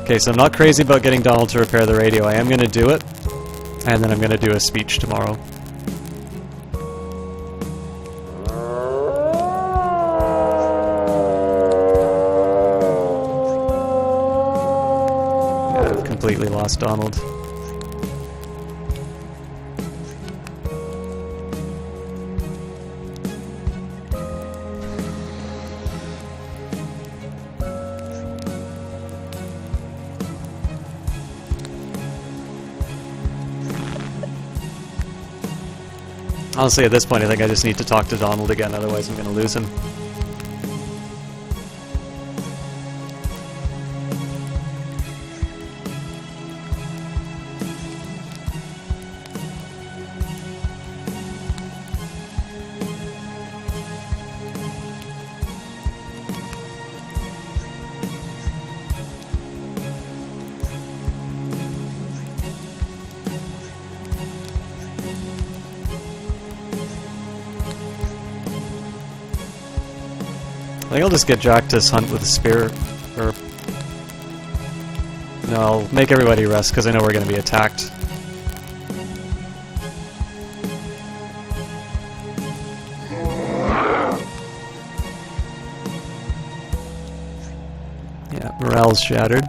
Okay, so I'm not crazy about getting Donald to repair the radio. I am going to do it, and then I'm going to do a speech tomorrow. Yeah, I've completely lost Donald. Honestly, at this point, I think I just need to talk to Donald again, otherwise I'm going to lose him. I think I'll just get Jack to hunt with a spear, or... No, I'll make everybody rest, because I know we're going to be attacked. Yeah, morale's shattered.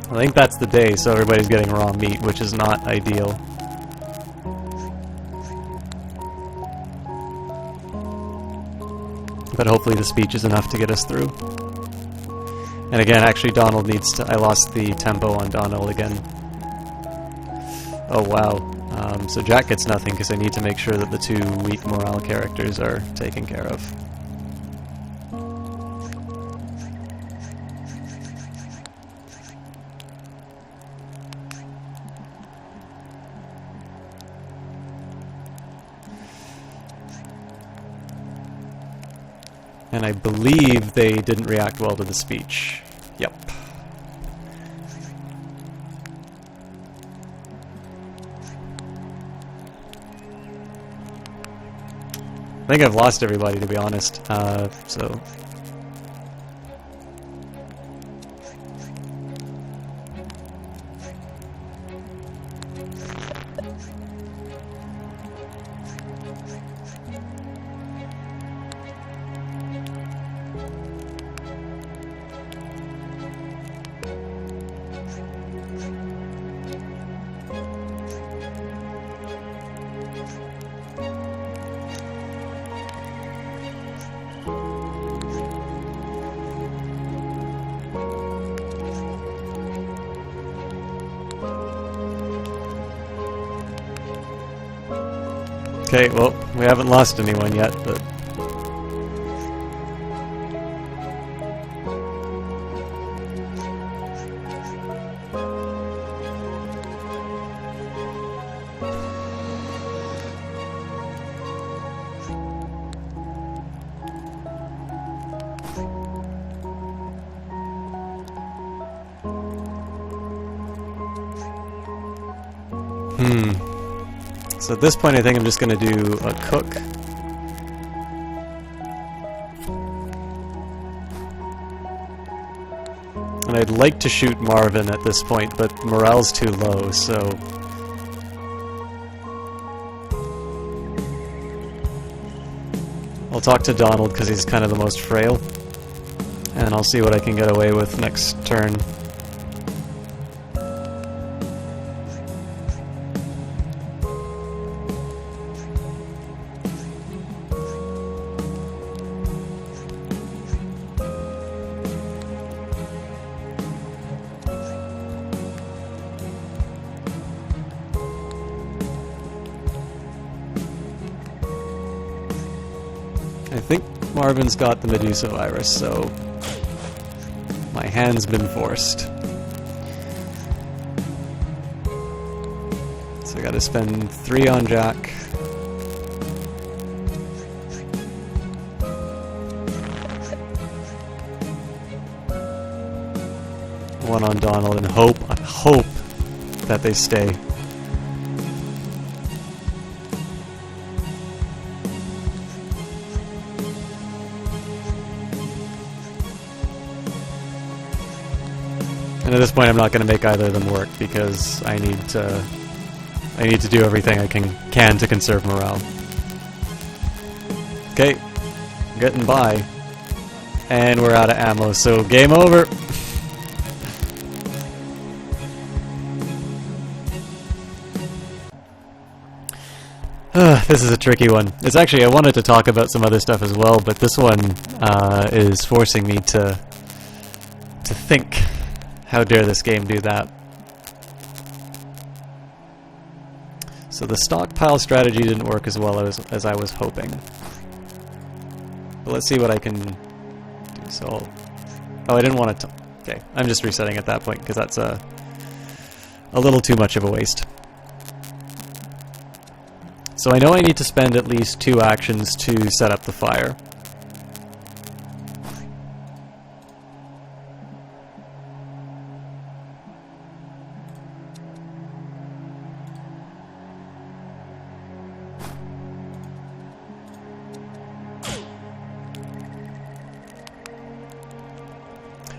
I think that's the day, so everybody's getting raw meat, which is not ideal. But hopefully the speech is enough to get us through. And again, actually Donald needs to... I lost the tempo on Donald again. Oh wow. So Jack gets nothing because I need to make sure that the two weak morale characters are taken care of. And I believe they didn't react well to the speech. Yep. I think I've lost everybody, to be honest. So... Okay, well, we haven't lost anyone yet, but... So at this point I think I'm just going to do a cook. And I'd like to shoot Marvin at this point, but morale's too low, so... I'll talk to Donald because he's kind of the most frail. And I'll see what I can get away with next turn. think Marvin's got the Medusa virus, so my hand's been forced. So I gotta spend 3 on Jack. One on Donald, and hope that they stay. And at this point I'm not going to make either of them work because I need to do everything I can to conserve morale. Okay, getting by. And we're out of ammo, so game over! This is a tricky one. It's actually, I wanted to talk about some other stuff as well, but this one is forcing me to think. How dare this game do that? So the stockpile strategy didn't work as well as I was hoping. But let's see what I can do. So, oh, I didn't want to. Okay, I'm just resetting at that point because that's a little too much of a waste. So I know I need to spend at least 2 actions to set up the fire.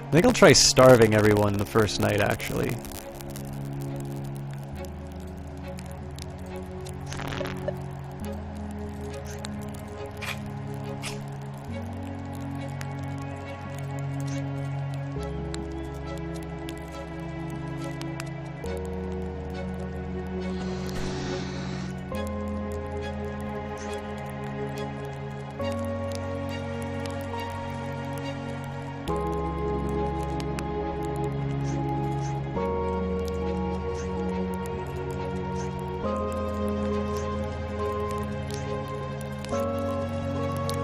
I think I'll try starving everyone the first night, actually.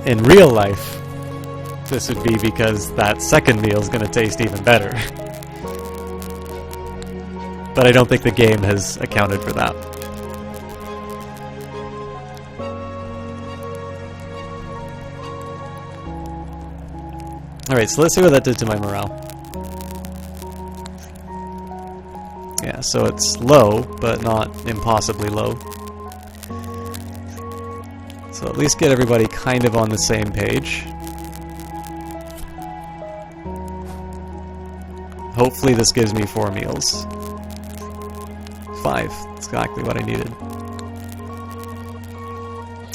In real life, this would be because that second meal is going to taste even better. But I don't think the game has accounted for that. Alright, so let's see what that did to my morale. Yeah, so it's low, but not impossibly low. So at least get everybody kind of on the same page. Hopefully this gives me 4 meals. 5. That's exactly what I needed.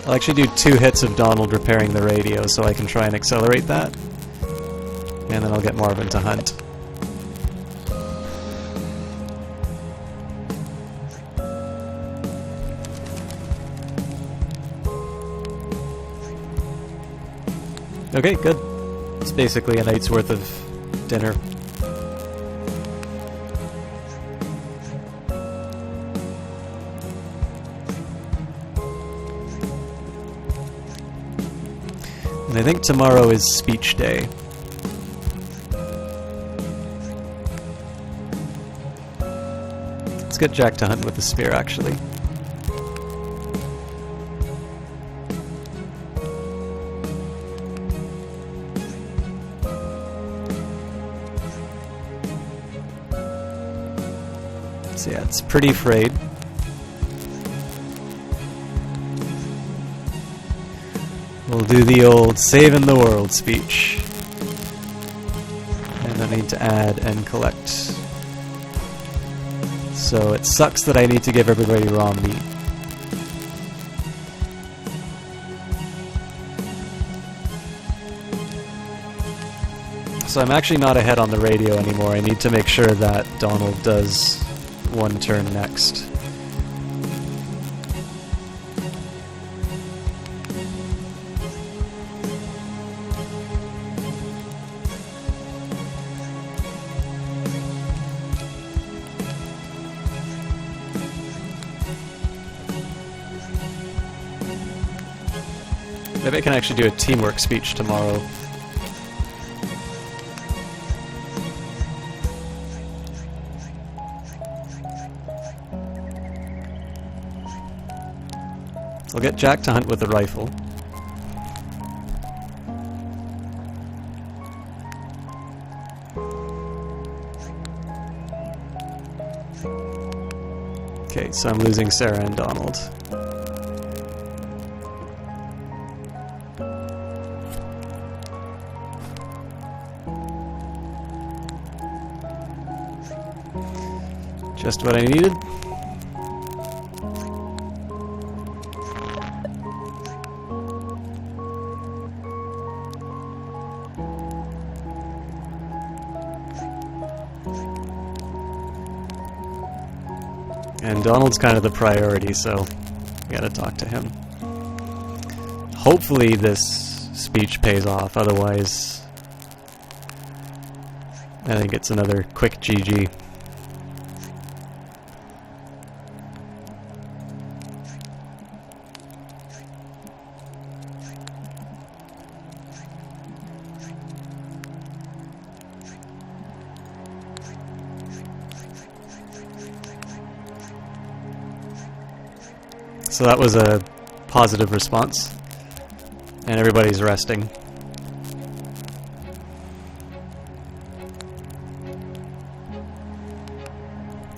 I'll actually do 2 hits of Donald repairing the radio so I can try and accelerate that. And then I'll get Marvin to hunt. Okay, good. It's basically a night's worth of dinner. And I think tomorrow is speech day. Let's get Jack to hunt with the spear, actually. So yeah, it's pretty frayed. We'll do the old saving the world speech. And I need to add and collect. So it sucks that I need to give everybody raw meat. So I'm actually not ahead on the radio anymore. I need to make sure that Donald does 1 turn next. Maybe I can actually do a teamwork speech tomorrow. I'll get Jack to hunt with a rifle. Okay, so I'm losing Sarah and Donald. Just what I needed. And Donald's kind of the priority, so we gotta talk to him. Hopefully this speech pays off, otherwise I think it's another quick GG. So that was a positive response, and everybody's resting.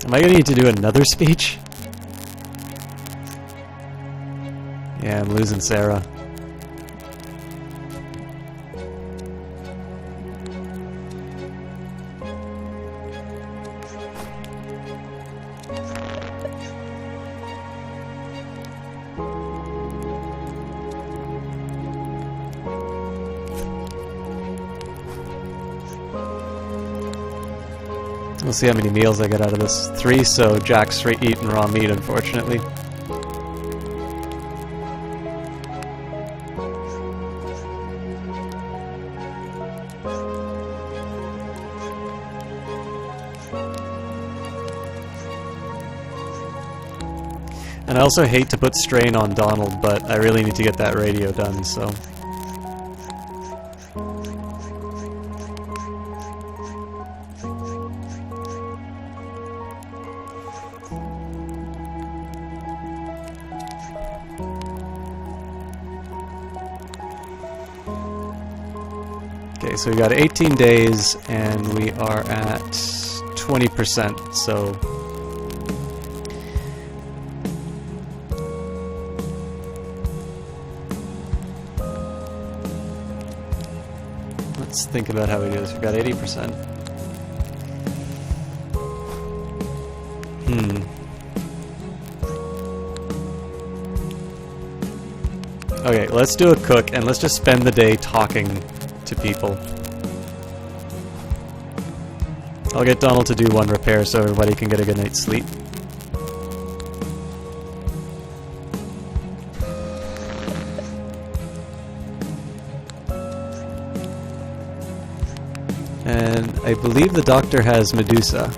Am I going to need to do another speech? Yeah, I'm losing Sarah. We'll see how many meals I get out of this. 3, so Jack's eating raw meat, unfortunately. And I also hate to put strain on Donald, but I really need to get that radio done, so... Okay, so we got 18 days, and we are at 20%, so... Let's think about how we do this. We've got 80%. Okay, let's do a cook, and let's just spend the day talking to people. I'll get Donald to do 1 repair so everybody can get a good night's sleep. And I believe the doctor has Medusa.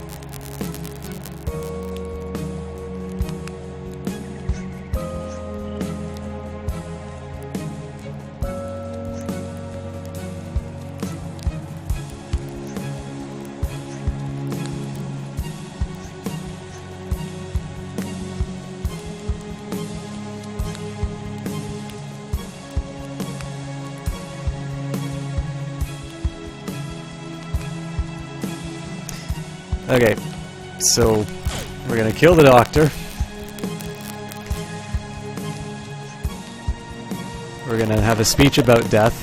Okay, so we're gonna kill the doctor. We're gonna have a speech about death,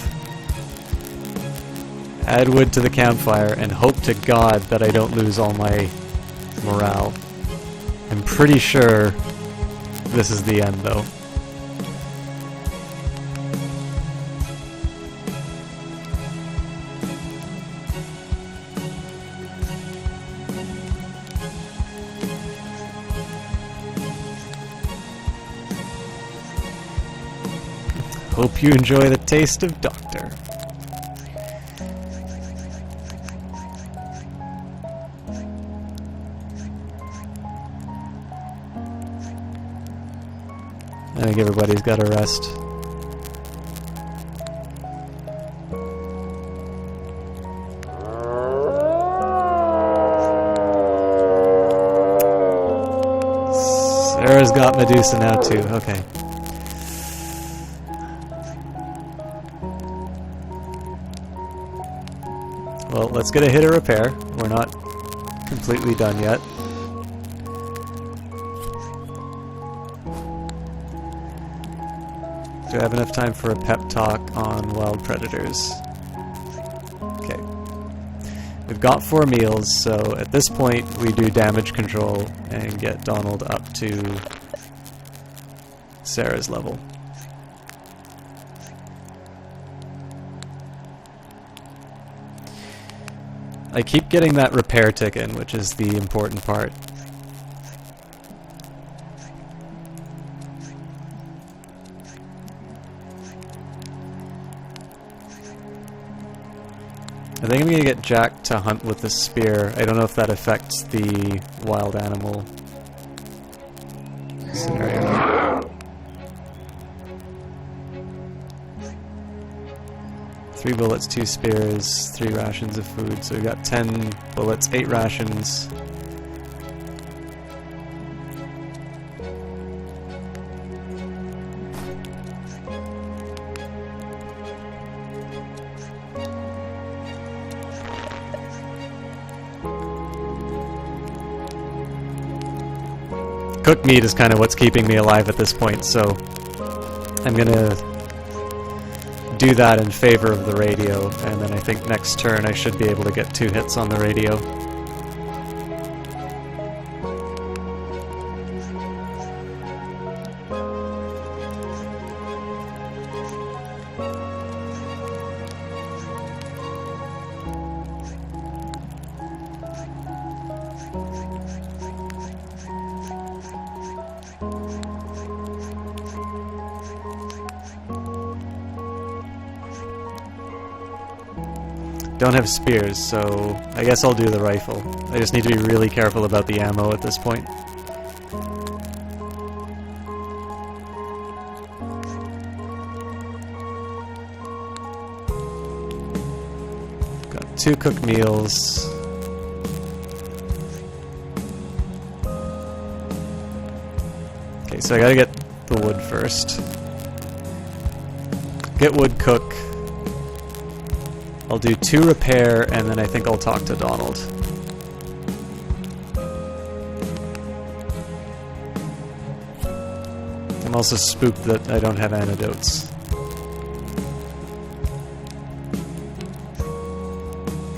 add wood to the campfire, and hope to God that I don't lose all my morale. I'm pretty sure this is the end, though. Hope you enjoy the taste of Doctor. I think everybody's got a rest. Sarah's got Medusa now too, okay. Well, let's get a hit of repair. We're not completely done yet. Do I have enough time for a pep talk on wild predators? Okay. We've got 4 meals, so at this point we do damage control and get Donald up to Sarah's level. I keep getting that repair tick in, which is the important part. I think I'm gonna get Jack to hunt with the spear. I don't know if that affects the wild animal scenario. 3 bullets, 2 spears, 3 rations of food. So we've got 10 bullets, 8 rations. Cooked meat is kind of what's keeping me alive at this point, so I'm gonna do that in favor of the radio, and then I think next turn I should be able to get 2 hits on the radio. Don't have spears, so I guess I'll do the rifle. I just need to be really careful about the ammo at this point. Got 2 cooked meals. Okay, so I gotta get the wood first. Get wood, cook. I'll do 2 repair, and then I think I'll talk to Donald. I'm also spooked that I don't have antidotes.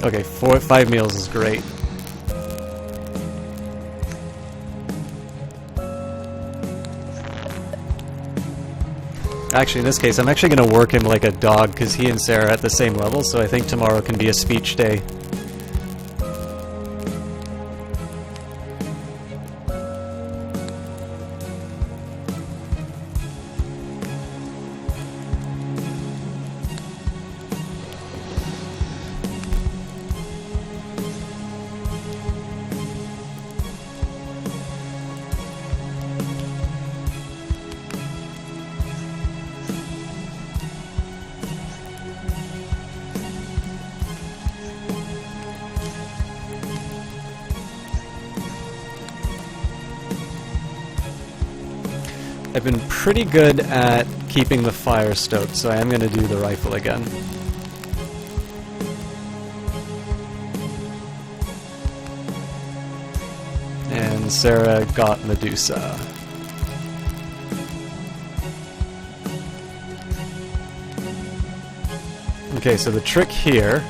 Okay, 5 meals is great. Actually, in this case, I'm actually going to work him like a dog, because he and Sarah are at the same level, so I think tomorrow can be a speech day. I've been pretty good at keeping the fire stoked, so I am going to do the rifle again. And Sarah got Medusa. Okay, so the trick here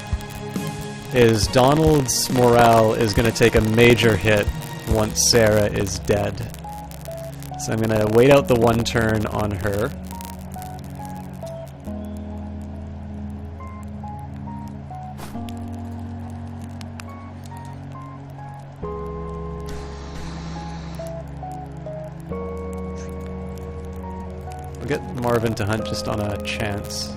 is Donald's morale is going to take a major hit once Sarah is dead. So I'm going to wait out the 1 turn on her. We'll get Marvin to hunt just on a chance.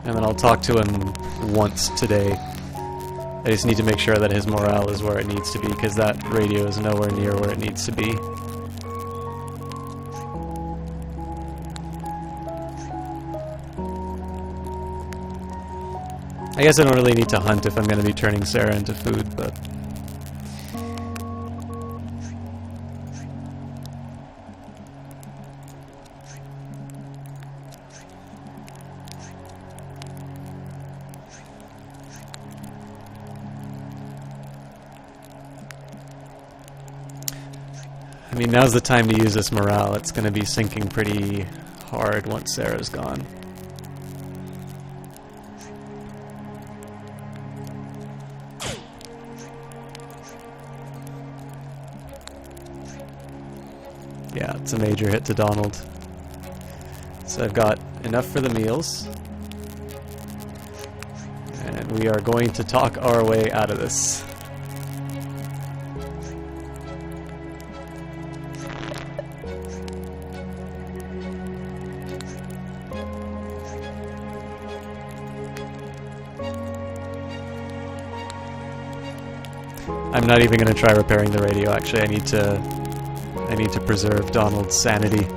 And then I'll talk to him once today. I just need to make sure that his morale is where it needs to be, because that radio is nowhere near where it needs to be. I guess I don't really need to hunt if I'm going to be turning Sarah into food, but... I mean, now's the time to use this morale. It's going to be sinking pretty hard once Sarah's gone. Yeah, it's a major hit to Donald. So I've got enough for the meals. And we are going to talk our way out of this. I'm not even going to try repairing the radio, actually. I need to preserve Donald's sanity.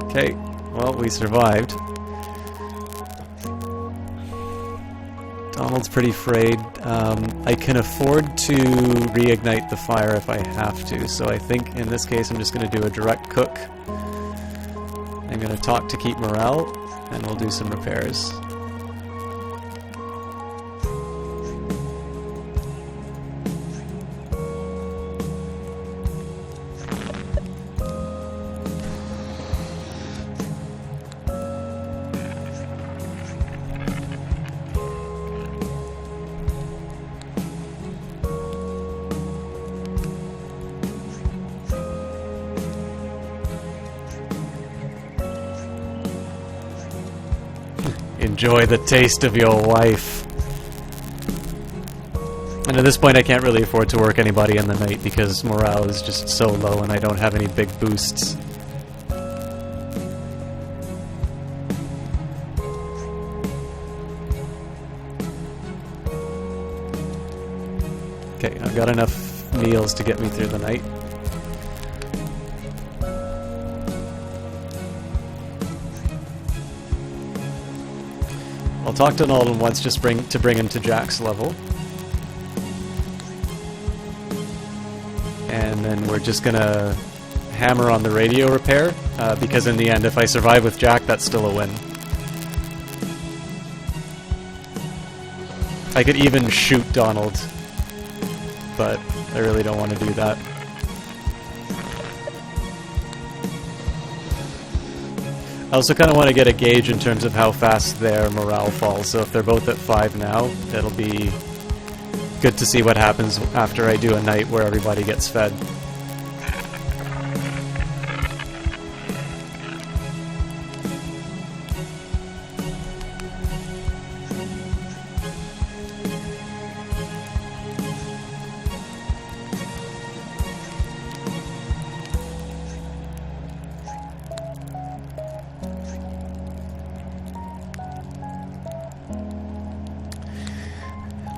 Okay, well, we survived. Donald's pretty frayed. I can afford to reignite the fire if I have to, so I think in this case I'm just going to do a direct cook. I'm going to talk to keep morale, and we'll do some repairs. Enjoy the taste of your wife. And at this point I can't really afford to work anybody in the night because morale is just so low and I don't have any big boosts. Okay, I've got enough meals to get me through the night. I'll talk to Nalden once just to bring him to Jack's level. And then we're just gonna hammer on the radio repair, because in the end, if I survive with Jack, that's still a win. I could even shoot Donald, but I really don't want to do that. I also kind of want to get a gauge in terms of how fast their morale falls, so if they're both at 5 now, it'll be good to see what happens after I do a night where everybody gets fed.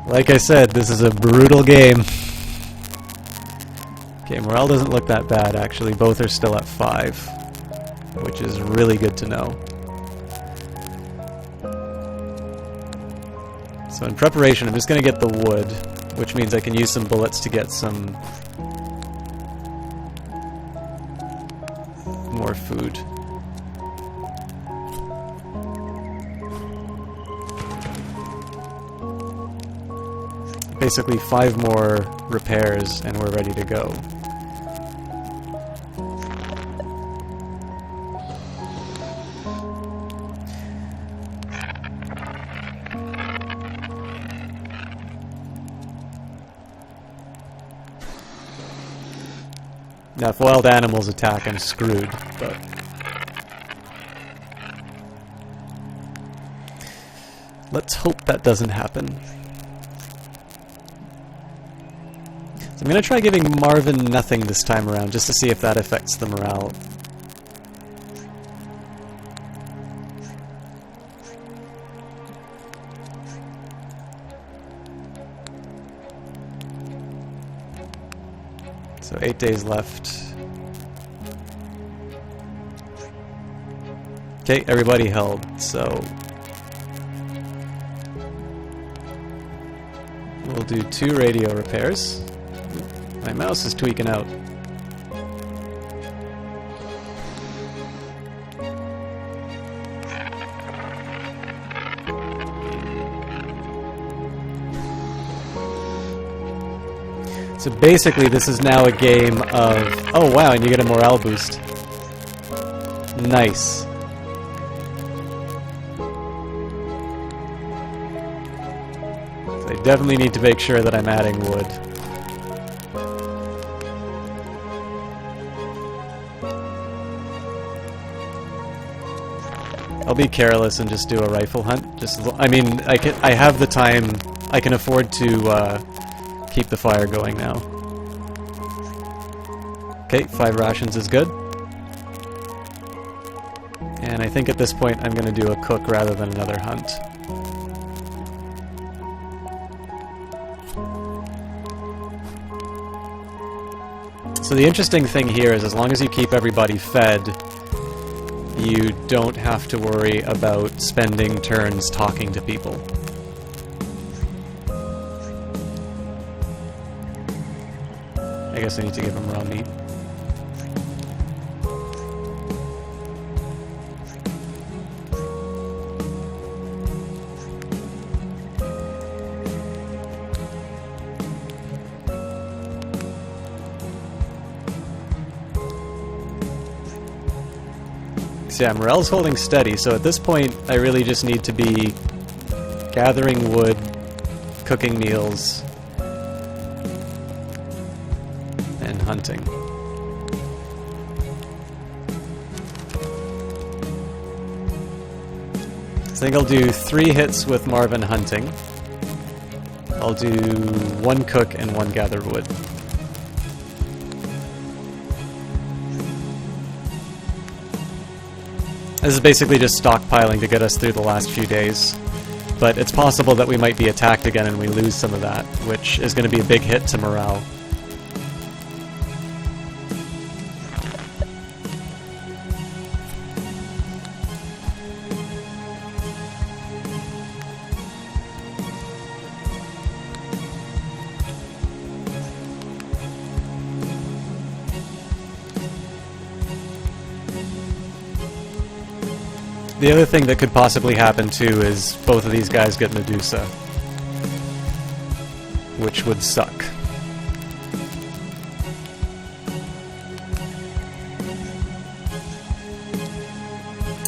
Like I said, this is a brutal game. Okay, morale doesn't look that bad, actually. Both are still at 5, which is really good to know. So in preparation, I'm just going to get the wood, which means I can use some bullets to get some more food. Basically 5 more repairs and we're ready to go. Now if wild animals attack, I'm screwed, but... let's hope that doesn't happen. I'm going to try giving Marvin nothing this time around, just to see if that affects the morale. So 8 days left. Okay, everybody held, so we'll do 2 radio repairs. My mouse is tweaking out. So basically this is now a game of... Oh wow, and you get a morale boost. Nice. So I definitely need to make sure that I'm adding wood. I'll be careless and just do a rifle hunt. I mean, I have the time. I can afford to keep the fire going now. Okay, 5 rations is good. And I think at this point I'm going to do a cook rather than another hunt. So the interesting thing here is as long as you keep everybody fed, you don't have to worry about spending turns talking to people. I guess I need to give them raw meat. So yeah, morale's holding steady, so at this point I really just need to be gathering wood, cooking meals, and hunting. So I think I'll do 3 hits with Marvin hunting. I'll do 1 cook and 1 gather wood. This is basically just stockpiling to get us through the last few days. But it's possible that we might be attacked again and we lose some of that, which is going to be a big hit to morale. The other thing that could possibly happen too is both of these guys get Medusa, which would suck.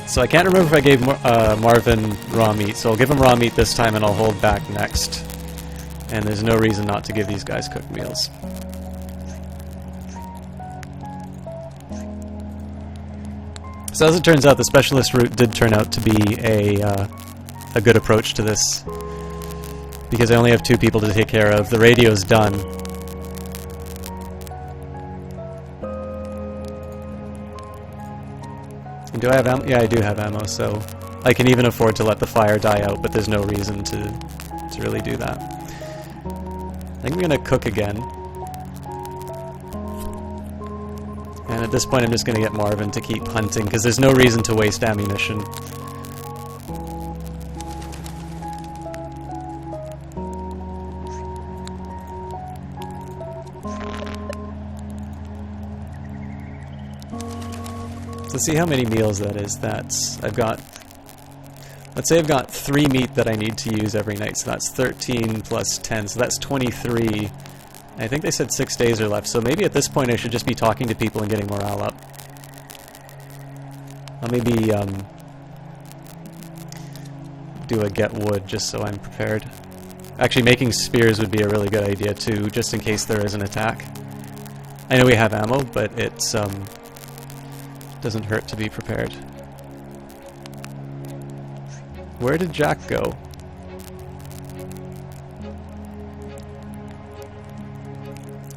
So I can't remember if I gave Marvin raw meat, so I'll give him raw meat this time and I'll hold back next. And there's no reason not to give these guys cooked meals. So as it turns out, the specialist route did turn out to be a good approach to this, because I only have 2 people to take care of. The radio's done. And do I have ammo? Yeah, I do have ammo, so I can even afford to let the fire die out, but there's no reason to really do that. I think I'm going to cook again. And at this point I'm just going to get Marvin to keep hunting, because there's no reason to waste ammunition. So see how many meals that is. Let's say I've got 3 meat that I need to use every night, so that's 13 plus 10, so that's 23. I think they said 6 days are left, so maybe at this point I should just be talking to people and getting morale up. I'll maybe do a get wood just so I'm prepared. Actually, making spears would be a really good idea too, just in case there is an attack. I know we have ammo, but it's doesn't hurt to be prepared. Where did Jack go?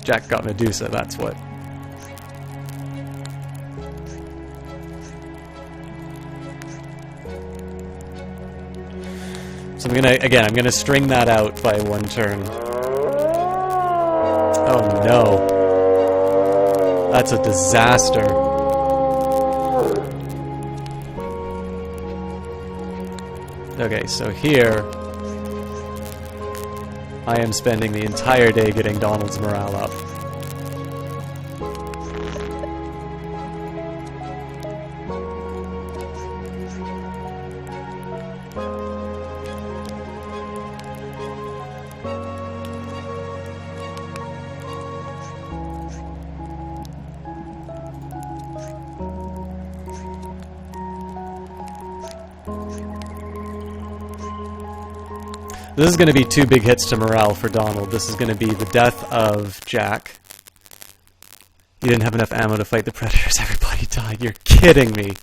Jack got Medusa, that's what. So I'm gonna string that out by one turn. Oh no. That's a disaster. Okay, so here I am spending the entire day getting Donald's morale up. This is going to be 2 big hits to morale for Donald. This is going to be the death of Jack. He didn't have enough ammo to fight the predators. Everybody died. You're kidding me.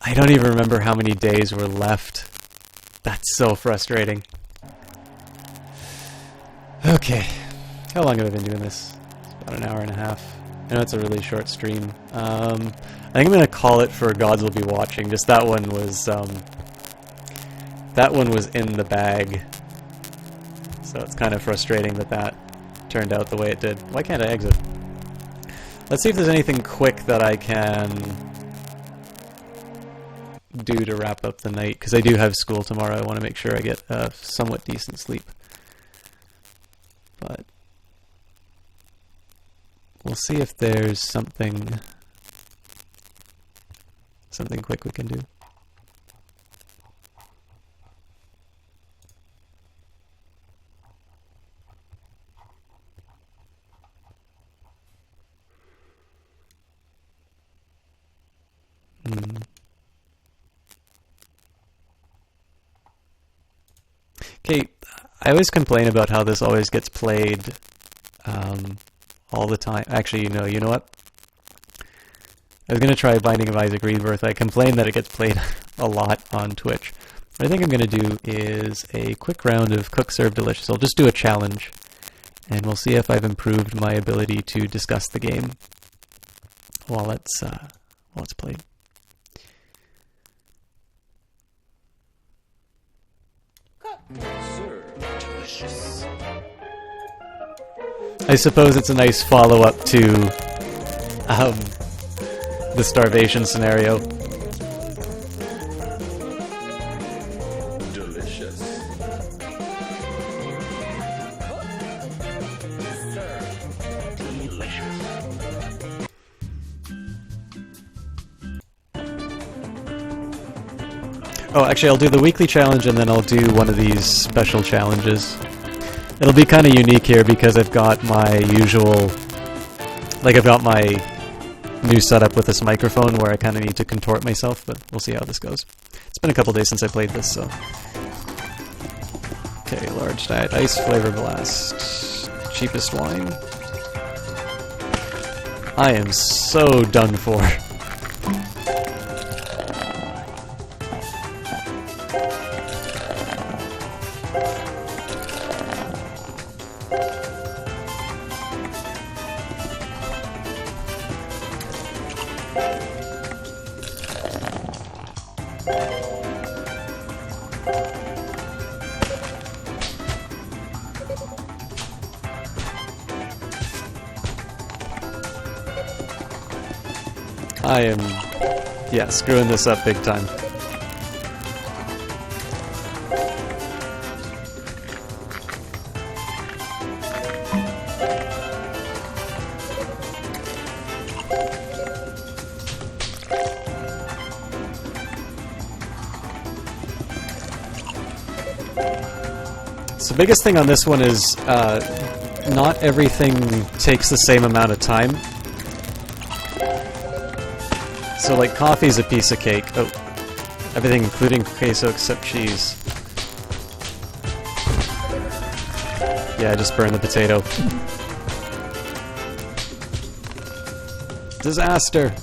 I don't even remember how many days were left. That's so frustrating. Okay. How long have I been doing this? It's about an hour and a half. I know it's a really short stream. I think I'm going to call it for Gods Will Be Watching. Just that one was... that one was in the bag, so it's kind of frustrating that that turned out the way it did. Why can't I exit? Let's see if there's anything quick that I can do to wrap up the night, because I do have school tomorrow. I want to make sure I get somewhat decent sleep. But we'll see if there's something quick we can do. Okay, I always complain about how this always gets played all the time. Actually, you know what? I was going to try Binding of Isaac Rebirth. I complain that it gets played a lot on Twitch. What I think I'm going to do is a quick round of Cook, Serve, Delicious. I'll just do a challenge, and we'll see if I've improved my ability to discuss the game while it's played. Delicious. I suppose it's a nice follow-up to the starvation scenario. Delicious. Delicious. Oh, actually, I'll do the weekly challenge and then I'll do one of these special challenges. It'll be kind of unique here because I've got my usual... I've got my new setup with this microphone where I kind of need to contort myself, but we'll see how this goes. It's been a couple days since I played this, so... Okay, large diet ice, flavor blast. Cheapest wine. I am so done for. I am, yeah, screwing this up big time. So the biggest thing on this one is not everything takes the same amount of time. So, like, coffee's a piece of cake. Oh, everything including queso except cheese. Yeah, I just burned the potato. Disaster!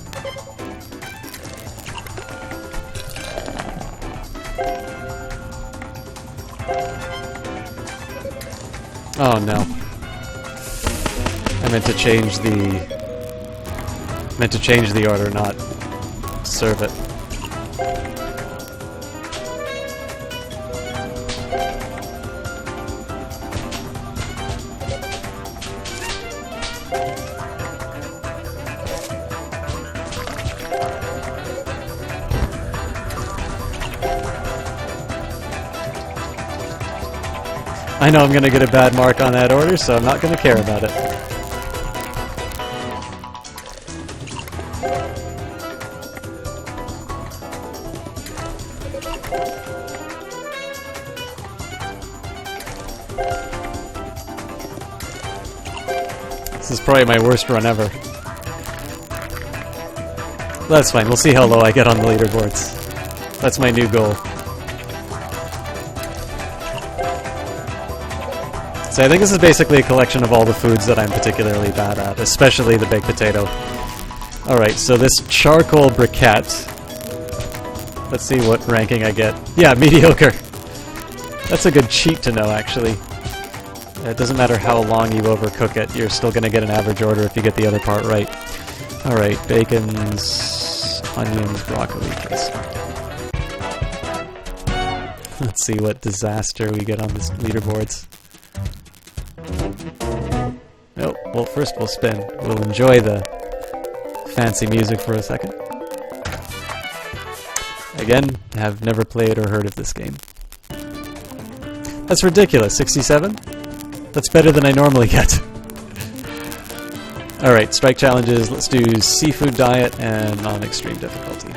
Oh no. meant to change the order, not serve it. I know I'm gonna get a bad mark on that order, so I'm not gonna care about it. This is probably my worst run ever. That's fine, we'll see how low I get on the leaderboards. That's my new goal. So I think this is basically a collection of all the foods that I'm particularly bad at, especially the baked potato. Alright, so this charcoal briquette. Let's see what ranking I get. Yeah, mediocre. That's a good cheat to know, actually. It doesn't matter how long you overcook it, you're still going to get an average order if you get the other part right. Alright, bacons, onions, broccoli, queso. Let's see what disaster we get on this leaderboards. Oh, well, first we'll spin. We'll enjoy the fancy music for a second. Again, have never played or heard of this game. That's ridiculous. 67? That's better than I normally get. Alright, strike challenges. Let's do seafood diet and on extreme difficulty.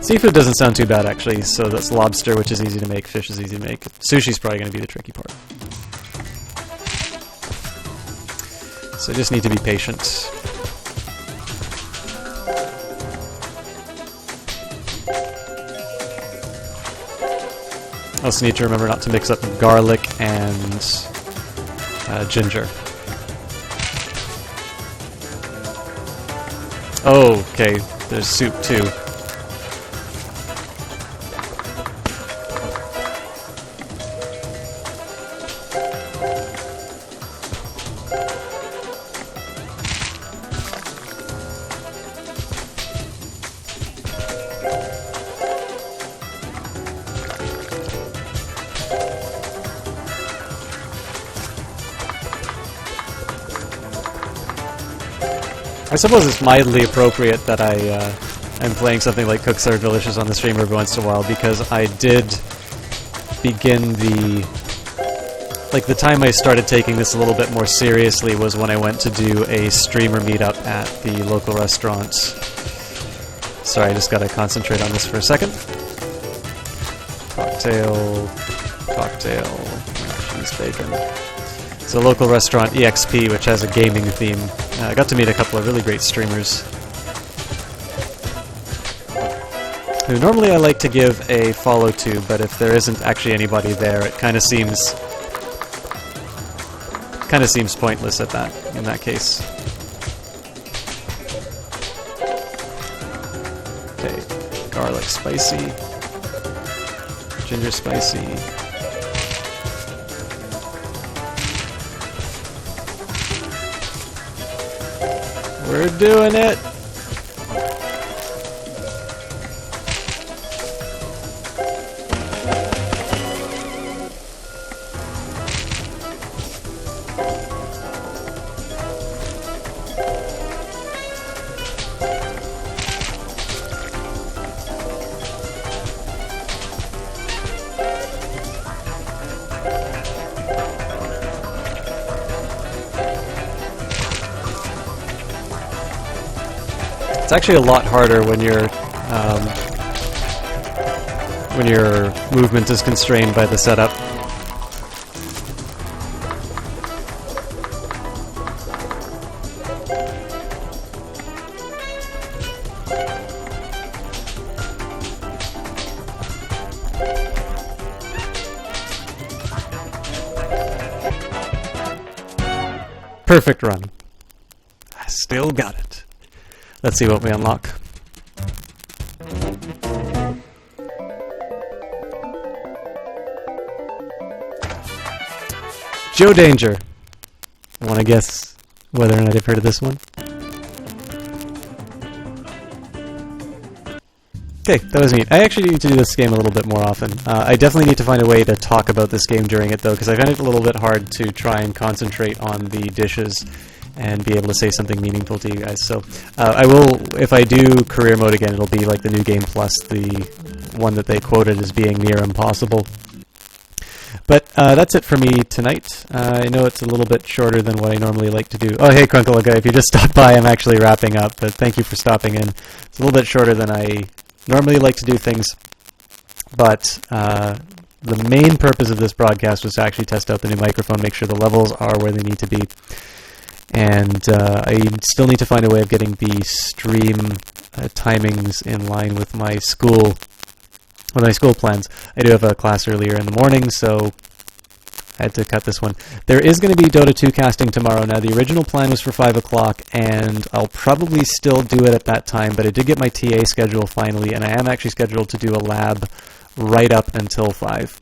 Seafood doesn't sound too bad, actually. So that's lobster, which is easy to make. Fish is easy to make. Sushi's probably going to be the tricky part. So I just need to be patient. I also need to remember not to mix up garlic and ginger. Oh, okay. There's soup too. I suppose it's mildly appropriate that I'm playing something like Cook Serve Delicious on the stream every once in a while, because I did begin the time I started taking this a little bit more seriously was when I went to do a streamer meetup at the local restaurant. Sorry, I just gotta concentrate on this for a second. Cocktail, cheese bacon. It's a local restaurant, EXP, which has a gaming theme. I got to meet a couple of really great streamers who normally I like to give a follow to, but if there isn't actually anybody there, it kind of seems pointless in that case. Okay, garlic spicy, ginger spicy. We're doing it! It's actually a lot harder when your movement is constrained by the setup. Perfect run. I still got it. Let's see what we unlock. Joe Danger. Want to guess whether or not I've heard of this one? Okay, that was neat. I actually need to do this game a little bit more often. I definitely need to find a way to talk about this game during it, though, because I find it a little bit hard to try and concentrate on the dishes and be able to say something meaningful to you guys. So I will, if I do career mode again, it'll be like the New Game Plus, the one that they quoted as being near impossible. But that's it for me tonight. I know it's a little bit shorter than what I normally like to do. Oh, hey, Crunkle guy, if you just stopped by, I'm actually wrapping up, but thank you for stopping in. It's a little bit shorter than I normally like to do things, but the main purpose of this broadcast was to actually test out the new microphone, make sure the levels are where they need to be, and I still need to find a way of getting the stream timings in line with my school plans. I do have a class earlier in the morning, so I had to cut this one. There is going to be Dota 2 casting tomorrow. Now, the original plan was for 5 o'clock, and I'll probably still do it at that time, but I did get my TA schedule finally, and I am actually scheduled to do a lab right up until 5.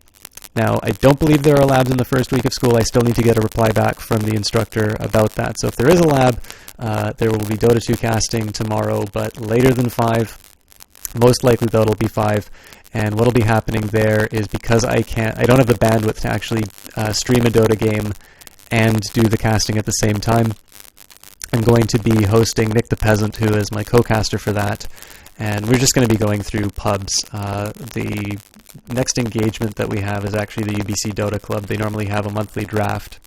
Now, I don't believe there are labs in the first week of school. I still need to get a reply back from the instructor about that. So if there is a lab, there will be Dota 2 casting tomorrow, but later than 5. Most likely, though, it'll be 5. And what'll be happening there is, because I don't have the bandwidth to actually stream a Dota game and do the casting at the same time, I'm going to be hosting Nick the Peasant, who is my co-caster for that, and we're just going to be going through pubs. The next engagement that we have is actually the UBC Dota Club. They normally have a monthly draft,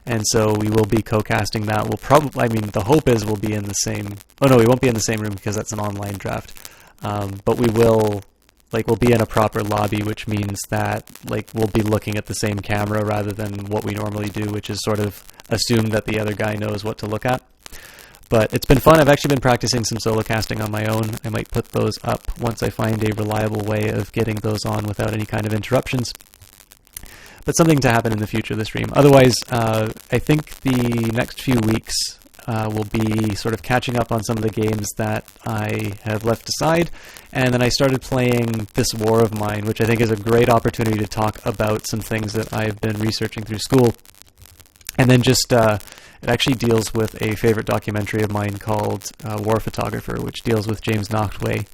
and so we will be co-casting that. We'll probably, the hope is we'll be in the same, oh no, we won't be in the same room because that's an online draft. But we will, we'll be in a proper lobby, which means that, we'll be looking at the same camera rather than what we normally do, which is sort of assume that the other guy knows what to look at. But it's been fun. I've actually been practicing some solo casting on my own. I might put those up once I find a reliable way of getting those on without any kind of interruptions. But something to happen in the future of the stream. Otherwise, I think the next few weeks will be sort of catching up on some of the games that I have left aside, and then I started playing This War of Mine, which I think is a great opportunity to talk about some things that I've been researching through school, and then just it actually deals with a favorite documentary of mine called War Photographer, which deals with James Nachtwey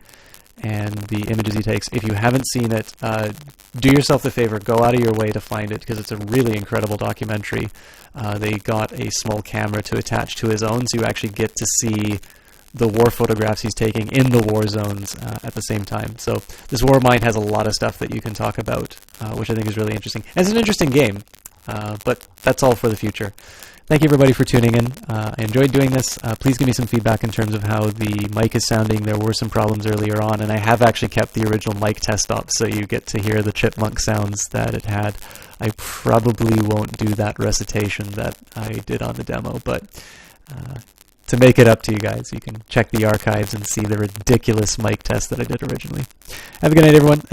and the images he takes. If you haven't seen it, do yourself the favor, go out of your way to find it, because it's a really incredible documentary. They got a small camera to attach to his own, so you actually get to see the war photographs he's taking in the war zones at the same time. So this War of Mine has a lot of stuff that you can talk about, which I think is really interesting. And it's an interesting game, but that's all for the future. Thank you, everybody, for tuning in. I enjoyed doing this. Please give me some feedback in terms of how the mic is sounding. There were some problems earlier on, and I have actually kept the original mic test up, so you get to hear the chipmunk sounds that it had. I probably won't do that recitation that I did on the demo, but to make it up to you guys, you can check the archives and see the ridiculous mic test that I did originally. Have a good night, everyone.